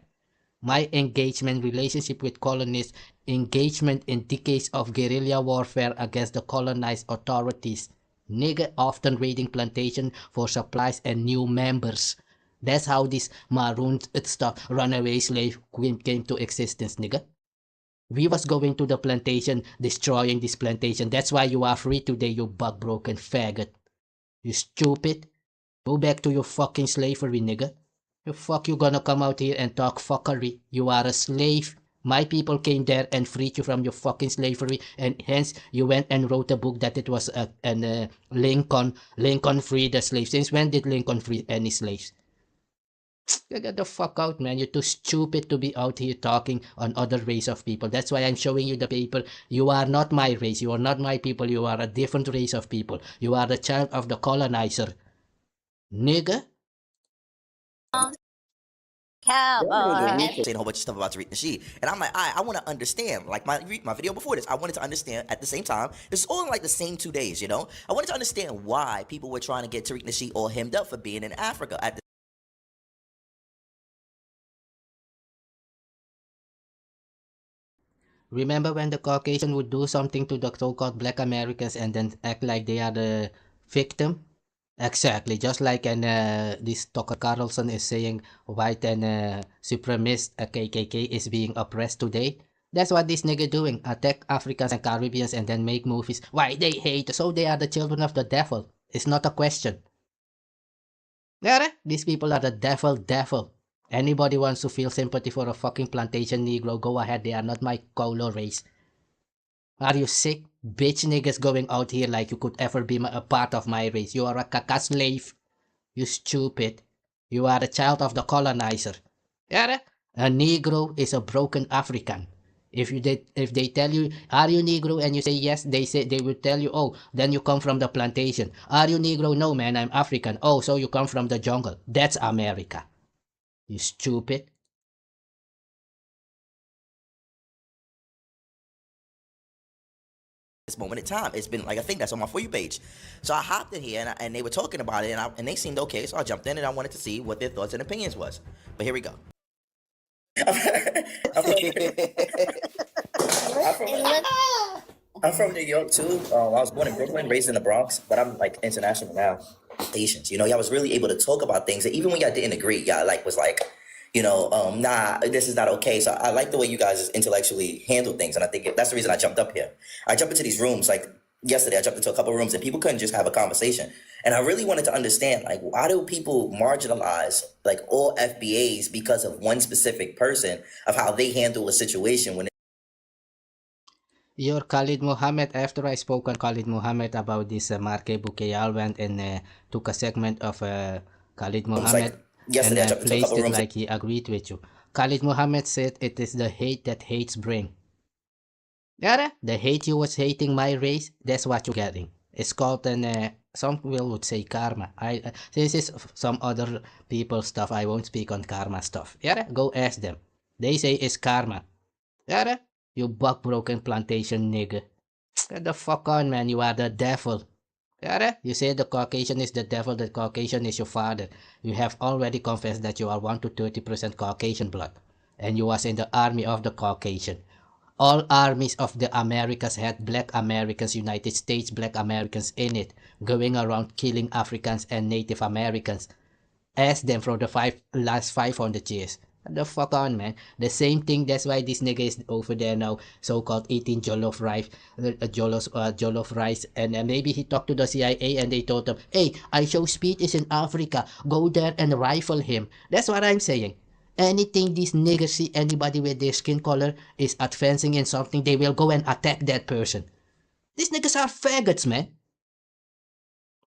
My engagement relationship with colonists, engagement in decades of guerrilla warfare against the colonized authorities. Nigga, often raiding plantation for supplies and new members. That's how this marooned stuff, runaway slave came to existence, nigga. We was going to the plantation, destroying this plantation. That's why you are free today, you bug-broken faggot. You stupid. Go back to your fucking slavery, nigga. You gonna come out here and talk fuckery. You are a slave. My people came there and freed you from your fucking slavery, and hence you went and wrote a book that it was Lincoln freed the slaves. Since when did Lincoln free any slaves? Get the fuck out, man. You're too stupid to be out here talking on other race of people. That's why I'm showing you the paper. You are not my race. You are not my people. You are a different race of people. You are the child of the colonizer. Nigga. cowboy. Saying a whole bunch of stuff about Tariq Nasheed. And I'm like, I want to understand. Like my video before this, I wanted to understand at the same time. This is all in like the same 2 days, you know? I wanted to understand why people were trying to get Tariq Nasheed all hemmed up for being in Africa at the Remember when the Caucasian would do something to the so-called black Americans and then act like they are the victim? Exactly, just like this Tucker Carlson is saying white and supremacist KKK is being oppressed today. That's what this nigga doing, attack Africans and Caribbeans and then make movies. Why they hate, so they are the children of the devil. It's not a question. Yeah, these people are the devil. Anybody wants to feel sympathy for a fucking plantation Negro, go ahead, they are not my color race. Are you sick? Bitch niggas going out here like you could ever be a part of my race. You are a caca slave. You stupid. You are a child of the colonizer. Yeah, a Negro is a broken African. If they tell you, are you Negro, and you say yes, they will tell you, oh, then you come from the plantation. Are you Negro? No, man, I'm African. Oh, so you come from the jungle. That's America. You stupid. this moment in time. It's been like a thing that's on my For You page. So I hopped in here and they were talking about it and they seemed okay. So I jumped in and I wanted to see what their thoughts and opinions was. But here we go. I'm from New York too. I was born in Brooklyn, raised in the Bronx, but I'm like international now. Patience, you know, y'all was really able to talk about things that even when y'all didn't agree, y'all like was like, you know, nah, this is not okay. So I like the way you guys intellectually handle things, and I think that's the reason I jumped up here. I jumped into these rooms like yesterday. I jumped into a couple of rooms, and people couldn't just have a conversation. And I really wanted to understand, like, why do people marginalize like all FBAs because of one specific person of how they handle a situation when Your Khalid Muhammad, after I spoke on Khalid Muhammad about this Marke Bukeyal went and took a segment of Khalid It's like Muhammad and yesterday I jumped into a placed couple it rooms. like he agreed with you. Khalid Muhammad said it is the hate that hates bring. Yeah, the hate you was hating my race, that's what you're getting. It's called some people would say karma. This is some other people stuff. I won't speak on karma stuff. Yeah, go ask them. They say it's karma. Yeah, you buck broken plantation nigga. Get the fuck on, man. You are the devil. Yeah, you say the Caucasian is the devil, the Caucasian is your father. You have already confessed that you are 1 to 30% Caucasian blood. And you was in the army of the Caucasian. All armies of the Americas had black Americans, United States black Americans in it, going around killing Africans and Native Americans. Ask them for the last 500 years. What the fuck on, man? The same thing, that's why this nigga is over there now, so-called eating jollof rice, and maybe he talked to the CIA and they told him, hey, I show speed is in Africa, go there and rifle him. That's what I'm saying. Anything these niggas see anybody with their skin color is advancing in something, they will go and attack that person. These niggas are faggots, man.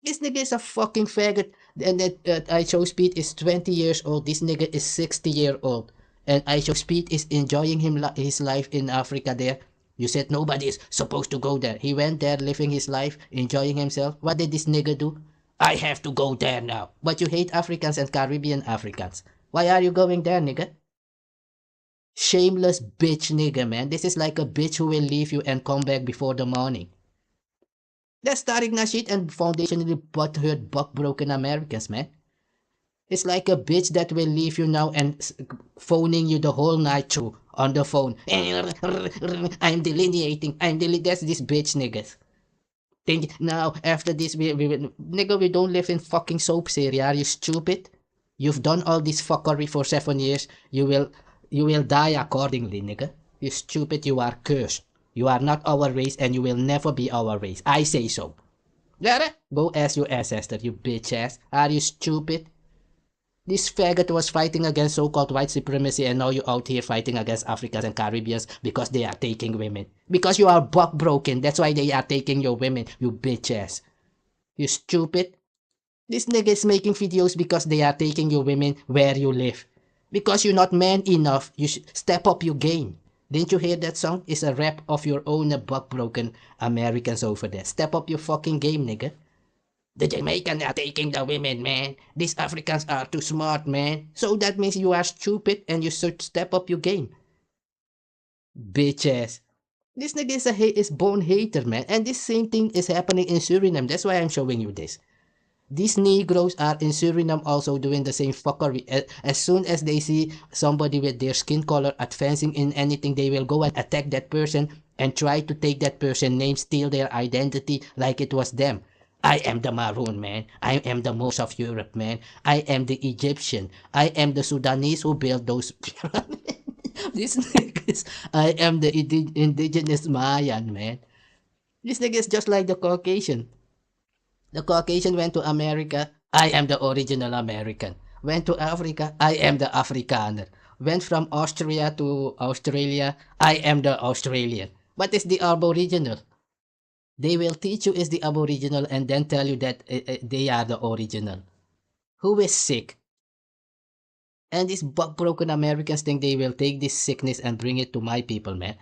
This nigga is a fucking faggot. And that I Show Speed is 20 years old. This nigga is 60-year-old. And I Show Speed is enjoying his life in Africa there. You said nobody is supposed to go there. He went there living his life, enjoying himself. What did this nigga do? I have to go there now. But you hate Africans and Caribbean Africans. Why are you going there, nigga? Shameless bitch nigga, man. This is like a bitch who will leave you and come back before the morning. That's Tariq Nasheed and foundationally butthurt buck-broken Americans, man. It's like a bitch that will leave you now and phoning you the whole night through on the phone. I'm delineating. That's this bitch niggas. Think now after this nigga, we don't live in fucking soap series. Are you stupid? You've done all this fuckery for 7 years. You will die accordingly, nigga. You stupid, you are cursed. You are not our race and you will never be our race. I say so. Go ask your ancestor, you bitch ass. Are you stupid? This faggot was fighting against so-called white supremacy and now you're out here fighting against Africans and Caribbeans because they are taking women. Because you are buck broken, that's why they are taking your women, you bitch ass. You stupid. This nigga is making videos because they are taking your women where you live. Because you're not man enough, you step up your game. Didn't you hear that song? It's a rap of your own buck-broken Americans over there. Step up your fucking game, nigga. The Jamaicans are taking the women, man. These Africans are too smart, man. So that means you are stupid and you should step up your game. Bitch ass. This nigga is born hater, man. And this same thing is happening in Suriname. That's why I'm showing you this. These Negroes are in Suriname also doing the same fuckery. As soon as they see somebody with their skin color advancing in anything, they will go and attack that person and try to take that person's name, steal their identity like it was them. I am the Maroon, man. I am the most of Europe, man. I am the Egyptian. I am the Sudanese who built those pyramids. These niggas, I am the indigenous Mayan, man. This nigga is just like the Caucasian. The Caucasian went to America, I am the original American. Went to Africa, I am the Afrikaner. Went from Austria to Australia, I am the Australian. What is the Aboriginal? They will teach you is the Aboriginal and then tell you that they are the original. Who is sick? And these buck-broken Americans think they will take this sickness and bring it to my people, man.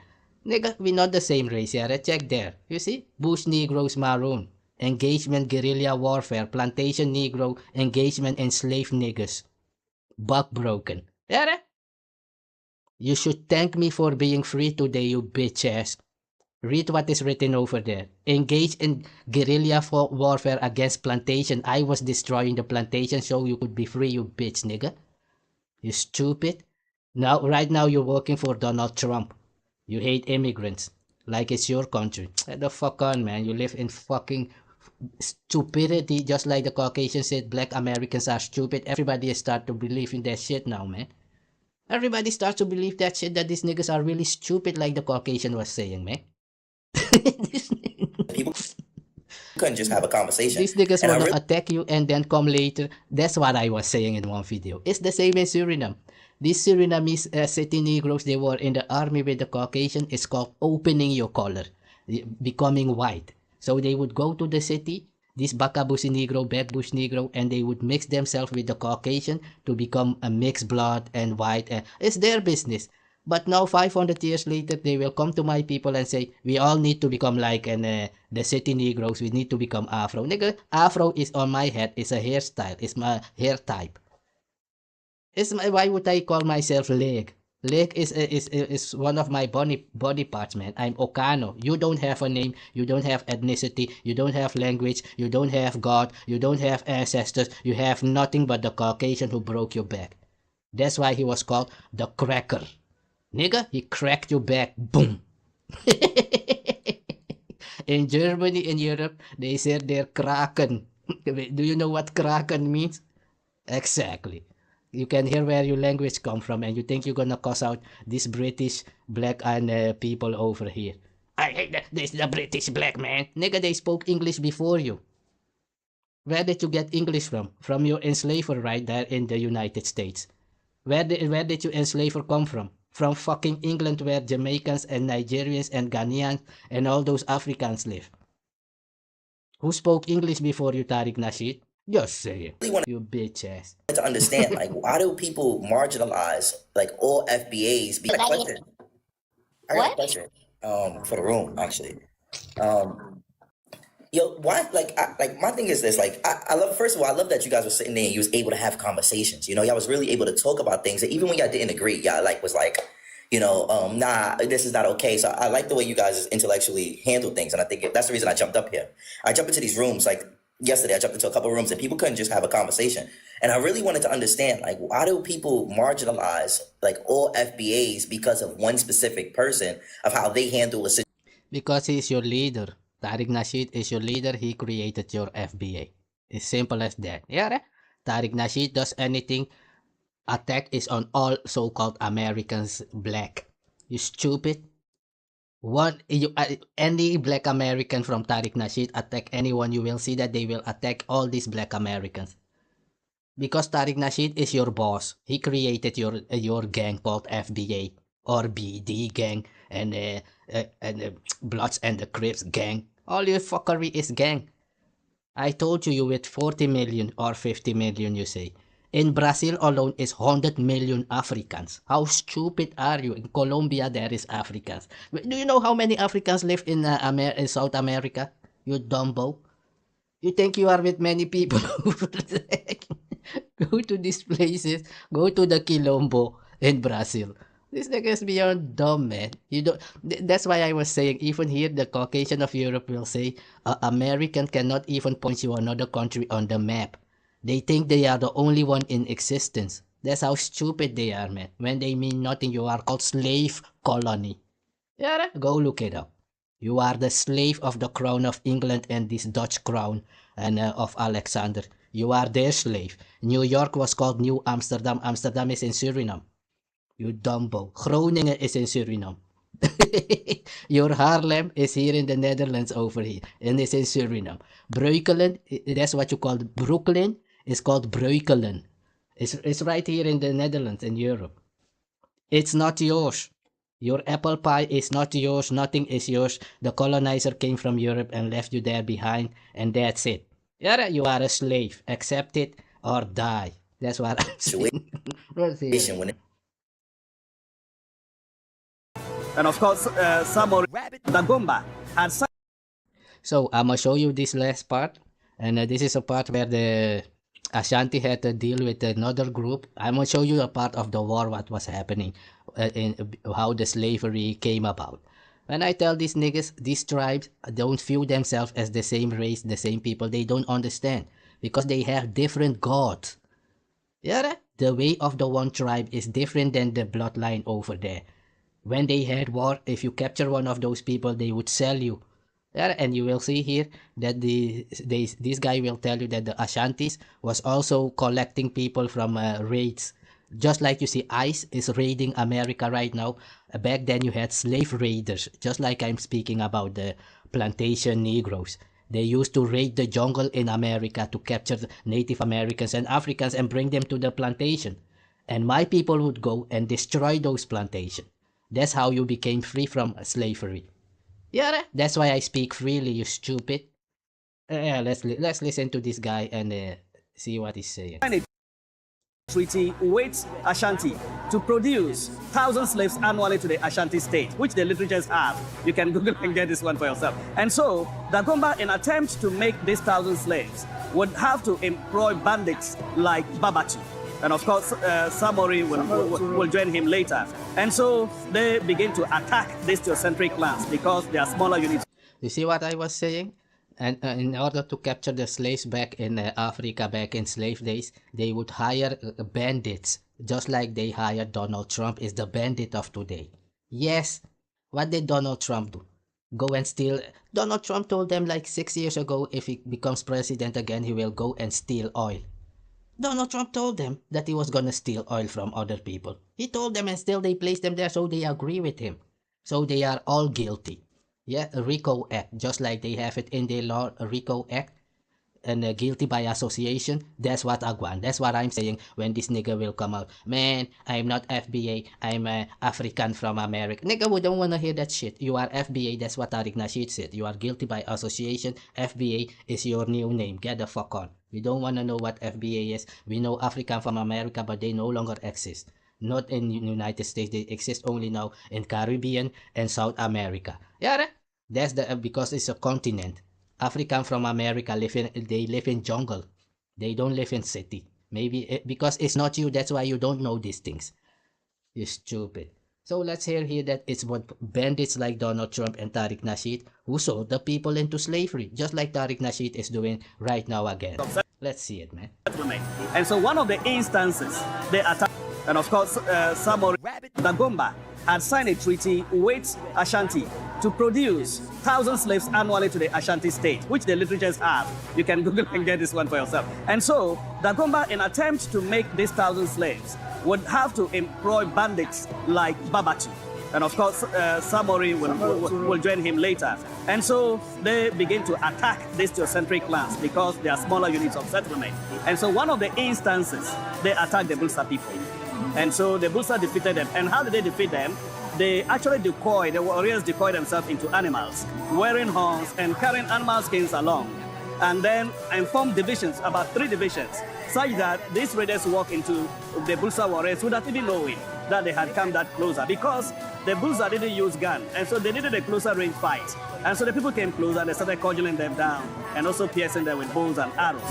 Nigga, we're not the same race, yeah? Check there. You see? Bush Negroes Maroon. Engagement guerrilla warfare, plantation Negro, engagement enslaved niggas. Buck broken. Yeah? You should thank me for being free today, you bitch ass. Read what is written over there. Engage in guerrilla warfare against plantation. I was destroying the plantation so you could be free, you bitch nigga. You stupid. Right now you're working for Donald Trump. You hate immigrants. Like it's your country. Get the fuck on, man. You live in fucking stupidity, just like the Caucasian said black Americans are stupid. Everybody start to believe in that shit now, man. Everybody starts to believe that shit, that these niggas are really stupid, like the Caucasian was saying, man. couldn't just have a conversation. These niggas And I wanna really attack you and then come later. That's what I was saying in one video. It's the same in Suriname. These Surinamese city Negroes, they were in the army with the Caucasian. It's called opening your collar, becoming white. So they would go to the city, this Bakabusi Negro, Bedbush Negro, and they would mix themselves with the Caucasian to become a mixed blood and white. It's their business. But now 500 years later, they will come to my people and say, we all need to become like the city Negroes. We need to become Afro. Nigga, Afro is on my head. It's a hairstyle. It's my hair type. Why would I call myself leg? Leg is one of my body parts, man. I'm Ohkano. You don't have a name. You don't have ethnicity. You don't have language. You don't have God. You don't have ancestors. You have nothing but the Caucasian who broke your back. That's why he was called the cracker. Nigga, he cracked your back. Boom. In Germany, in Europe, they said they're kraken. Do you know what kraken means? Exactly. You can hear where your language come from, and you think you're gonna cuss out these British black and people over here. I hate this the British black man. Nigga, they spoke English before you. Where did you get English from? From your enslaver right there in the United States. Where did your enslaver come from? From fucking England, where Jamaicans and Nigerians and Ghanaians and all those Africans live. Who spoke English before you, Tariq Nasheed? Just say it, you bitch ass. to understand, like, why do people marginalize, like, all FBAs? I got a question for the room, actually. Why, like my thing is this, like, I love, first of all, I love that you guys were sitting there and you was able to have conversations, y'all was really able to talk about things that even when y'all didn't agree, y'all, like, was like, nah, this is not okay. So I like the way you guys intellectually handle things, and I think that's the reason I jumped up here. I jumped into these rooms, like, yesterday I jumped into a couple of rooms and people couldn't just have a conversation. And I really wanted to understand, like, why do people marginalize, like, all FBAs because of one specific person, of how they handle a situation? Because he's your leader. Tariq Nasheed is your leader. He created your FBA. It's simple as that. Yeah, right? Tariq Nasheed does anything. Attack is on all so-called Americans black. You stupid. Any black American from Tariq Nasheed attack anyone, you will see that they will attack all these black Americans. Because Tariq Nasheed is your boss. He created your gang called FBA or BD gang and Bloods and the Crips gang. All your fuckery is gang. I told you with 40 million or 50 million, you say. In Brazil alone is 100 million Africans. How stupid are you? In Colombia there is Africans. Do you know how many Africans live in South America? You dumbo. You think you are with many people? Go to these places. Go to the Quilombo in Brazil. This nigga is beyond dumb, man. You don't. That's why I was saying, even here, the Caucasian of Europe will say, American cannot even point you another country on the map. They think they are the only one in existence. That's how stupid they are, man. When they mean nothing, you are called slave colony. Yeah, go look it up. You are the slave of the crown of England and this Dutch crown and of Alexander. You are their slave. New York was called New Amsterdam. Amsterdam is in Suriname. You dumbo. Groningen is in Suriname. Your Haarlem is here in the Netherlands over here. And it's in Suriname. Breukelen, that's what you call Brooklyn. It's called Breukelen. It's right here in the Netherlands in Europe. It's not yours. Your apple pie is not yours. Nothing is yours. The colonizer came from Europe and left you there behind. And that's it. Yeah, you are a slave. Accept it or die. That's what I'm saying. And of course, Samo Dagomba and So I'm gonna show you this last part, and this is a part where the Ashanti had to deal with another group. I'm gonna show you a part of the war, what was happening, in how the slavery came about. When I tell these niggas, these tribes don't view themselves as the same race, the same people, they don't understand because they have different gods. Yeah, the way of the one tribe is different than the bloodline over there. When they had war, if you capture one of those people, they would sell you. Yeah, and you will see here that this guy will tell you that the Ashantis was also collecting people from raids. Just like you see ICE is raiding America right now. Back then you had slave raiders, just like I'm speaking about the plantation Negroes. They used to raid the jungle in America to capture the Native Americans and Africans and bring them to the plantation. And my people would go and destroy those plantations. That's how you became free from slavery. Yeah, that's why I speak freely, you stupid. Let's listen to this guy and see what he's saying. Treaty with Ashanti to produce 1,000 slaves annually to the Ashanti state, which the literatures have. You can Google and get this one for yourself. And so, Dagomba, in attempt to make these 1,000 slaves, would have to employ bandits like Babatu. And of course, Samori will join him later. And so, they begin to attack these theocentric lands because they are smaller units. You see what I was saying? And in order to capture the slaves back in Africa, back in slave days, they would hire bandits, just like they hired Donald Trump is the bandit of today. Yes, what did Donald Trump do? Go and steal. Donald Trump told them like 6 years ago, if he becomes president again, he will go and steal oil. Donald Trump told them that he was gonna steal oil from other people. He told them and still they placed them there, so they agree with him. So they are all guilty. Yeah, a RICO Act, just like they have it in their law, a RICO Act, and guilty by association. That's what I want. That's what I'm saying when this nigga will come out. Man, I'm not FBA, I'm African from America. Nigga, we don't want to hear that shit. You are FBA, that's what Tariq Nasheed said. You are guilty by association. FBA is your new name. Get the fuck on. We don't want to know what FBA is. We know African from America, but they no longer exist. Not in the United States, they exist only now in Caribbean and South America. Yeah, that's because it's a continent. African from America they live in jungle. They don't live in city. Maybe because it's not you, that's why you don't know these things. You stupid. So let's hear here that it's what bandits like Donald Trump and Tariq Nasheed who sold the people into slavery, just like Tariq Nasheed is doing right now again. Let's see it, man. And so one of the instances they attacked. And of course, Samori Dagomba had signed a treaty with Ashanti to produce 1,000 slaves annually to the Ashanti state, which the literatures have. You can Google and get this one for yourself. And so, Dagomba, in attempt to make these 1,000 slaves, would have to employ bandits like Babatu. And of course, Samori will join him later. And so, they begin to attack these theocentric lands because they are smaller units of settlement. And so, one of the instances, they attacked the Bulsa people. And so the Bulsa defeated them. And how did they defeat them? They actually the warriors decoy themselves into animals, wearing horns and carrying animal skins along. And then formed divisions, about 3 divisions, such that these raiders walk into the Bulsa warriors without even knowing that they had come that closer, because the Bulsa didn't use gun, and so they needed a closer range fight. And so the people came closer and they started cudgeling them down and also piercing them with bows and arrows.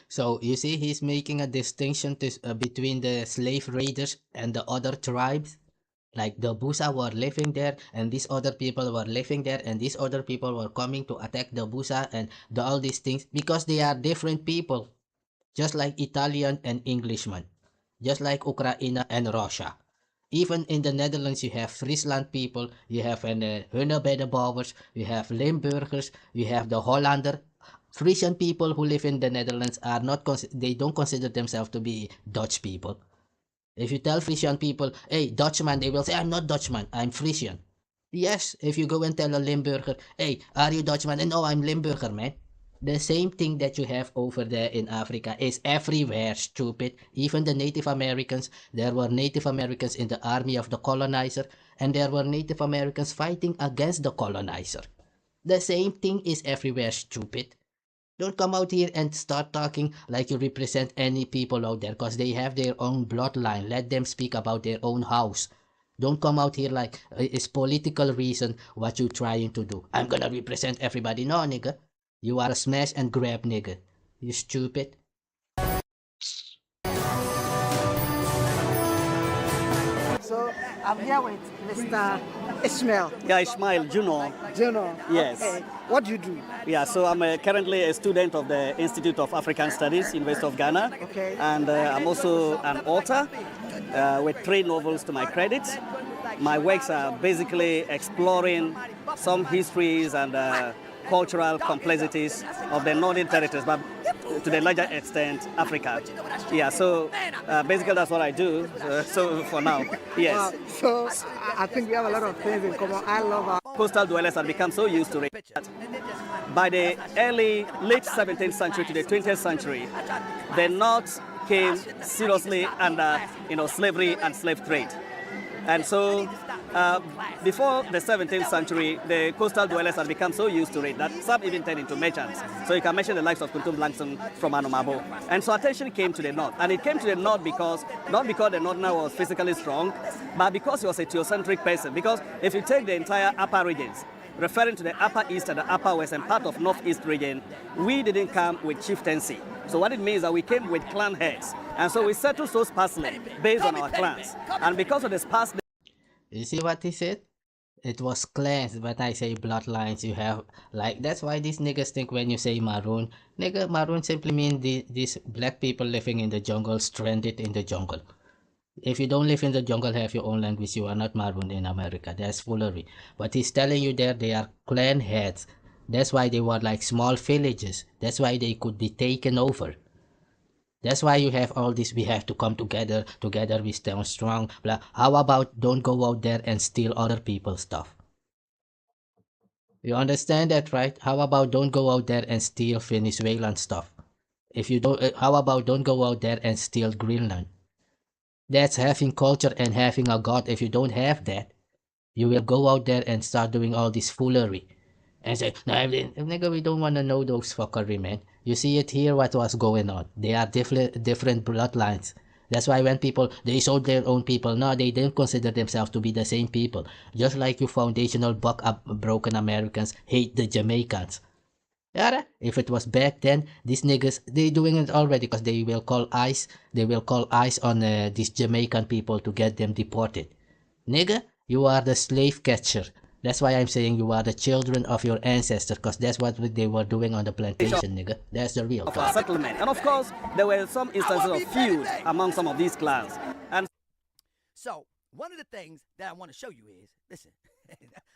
So you see, he's making a distinction between the slave raiders and the other tribes. Like the Busa were living there and these other people were living there and these other people were coming to attack the Busa and all these things because they are different people. Just like Italian and Englishman. Just like Ukraine and Russia. Even in the Netherlands, you have Friesland people, you have Hunebeddenbouwers, you have Limburgers, you have the Hollander. Frisian people who live in the Netherlands are not, they don't consider themselves to be Dutch people. If you tell Frisian people, hey, Dutchman, they will say, I'm not Dutchman, I'm Frisian. Yes, if you go and tell a Limburger, hey, are you Dutchman? And no, I'm Limburger, man. The same thing that you have over there in Africa is everywhere, stupid. Even the Native Americans, there were Native Americans in the army of the colonizer, and there were Native Americans fighting against the colonizer. The same thing is everywhere, stupid. Don't come out here and start talking like you represent any people out there because they have their own bloodline. Let them speak about their own house. Don't come out here like it's political reason what you're trying to do. I'm gonna represent everybody. No, nigga. You are a smash and grab nigga. You stupid. So I'm here with Mr. Ishmael. Yeah, Ishmael, Juno. Juno. Yes. Okay. What do you do? Yeah, so I'm currently a student of the Institute of African Studies, University of Ghana. Okay. And I'm also an author with 3 novels to my credit. My works are basically exploring some histories and cultural complexities of the northern territories, but to the larger extent, Africa. Yeah, so basically that's what I do. So for now, yes. Wow. So I think we have a lot of things in common. I love our coastal dwellers have become so used to it. by the late 17th century to the 20th century, the North came seriously under, slavery and slave trade. And so before the 17th century, the coastal dwellers had become so used to it that some even turned into merchants. So you can mention the likes of Kuntum Blankson from Anomabo. And so attention came to the North. And it came to the North not because the Northerner was physically strong, but because he was a theocentric person. Because if you take the entire upper regions, referring to the Upper East and the Upper West and part of Northeast region, we didn't come with chieftaincy. So what it means is that we came with clan heads. And so we settled so sparsely based on our clans. And because of the sparse... You see what he said? It was clans, but I say bloodlines. You have, like, that's why these niggas think when you say maroon. Nigga, maroon simply means these black people living in the jungle, stranded in the jungle. If you don't live in the jungle, have your own language, you are not maroon in America. That's foolery. But he's telling you there they are clan heads. That's why they were like small villages. That's why they could be taken over. That's why you have all this, we have to come together we stand strong. Blah. How about don't go out there and steal other people's stuff? You understand that, right? How about don't go out there and steal Venezuelan stuff? If you don't, how about don't go out there and steal Greenland? That's having culture and having a god. If you don't have that, you will go out there and start doing all this foolery. And say, no, nigga, we don't want to know those fuckery, man. You see it here, what was going on. They are different bloodlines. That's why when people, they sold their own people, no, they didn't consider themselves to be the same people. Just like you foundational broken Americans hate the Jamaicans. Yeah, if it was back then, these niggas, they doing it already because they will call ICE. They will call ICE on these Jamaican people to get them deported. Nigga, you are the slave catcher. That's why I'm saying you are the children of your ancestors, because that's what they were doing on the plantation, nigga. That's the real talk. Settlement. And of course, there were some instances of feud among some of these clans. And so, one of the things that I want to show you is, listen,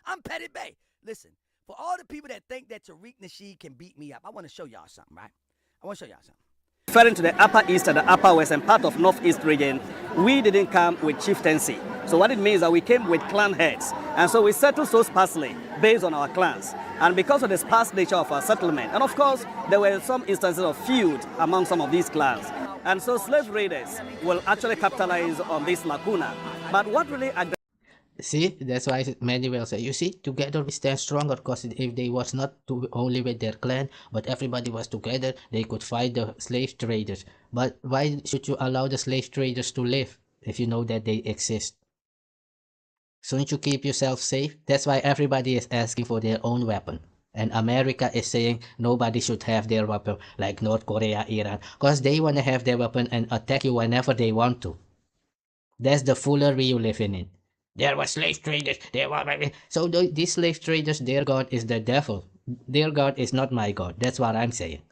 I'm Petty Bay. Listen, for all the people that think that Tariq Nasheed can beat me up, I want to show y'all something, right? I want to show y'all something. Referring to the Upper East and the Upper West and part of Northeast region, we didn't come with chieftaincy. So what it means is that we came with clan heads. And so we settled so sparsely based on our clans. And because of the sparse nature of our settlement, and of course, there were some instances of feud among some of these clans. And so slave raiders will actually capitalize on this lacuna. But what really... See, that's why many will say, you see, together we stand stronger, because if they was not only with their clan, but everybody was together, they could fight the slave traders. But why should you allow the slave traders to live if you know that they exist? Shouldn't you keep yourself safe? That's why everybody is asking for their own weapon. And America is saying nobody should have their weapon, like North Korea, Iran, because they want to have their weapon and attack you whenever they want to. That's the foolery you live in. There were slave traders. So these slave traders, their god is the devil. Their god is not my god. That's what I'm saying.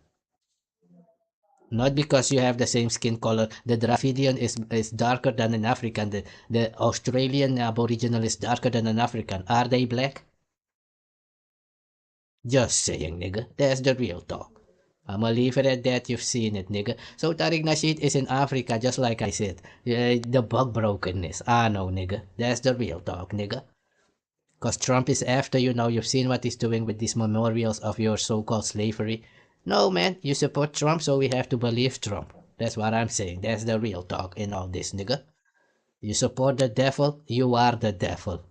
Not because you have the same skin color. The Dravidian is darker than an African. The Australian Aboriginal is darker than an African. Are they black? Just saying, nigga. That's the real talk. I'ma leave it at that. You've seen it, nigga. So Tariq Nasheed is in Africa, just like I said. The bug brokenness. I know, nigga. That's the real talk, nigga. Because Trump is after you now. You've seen what he's doing with these memorials of your so-called slavery. No, man. You support Trump, so we have to believe Trump. That's what I'm saying. That's the real talk in all this, nigga. You support the devil, you are the devil.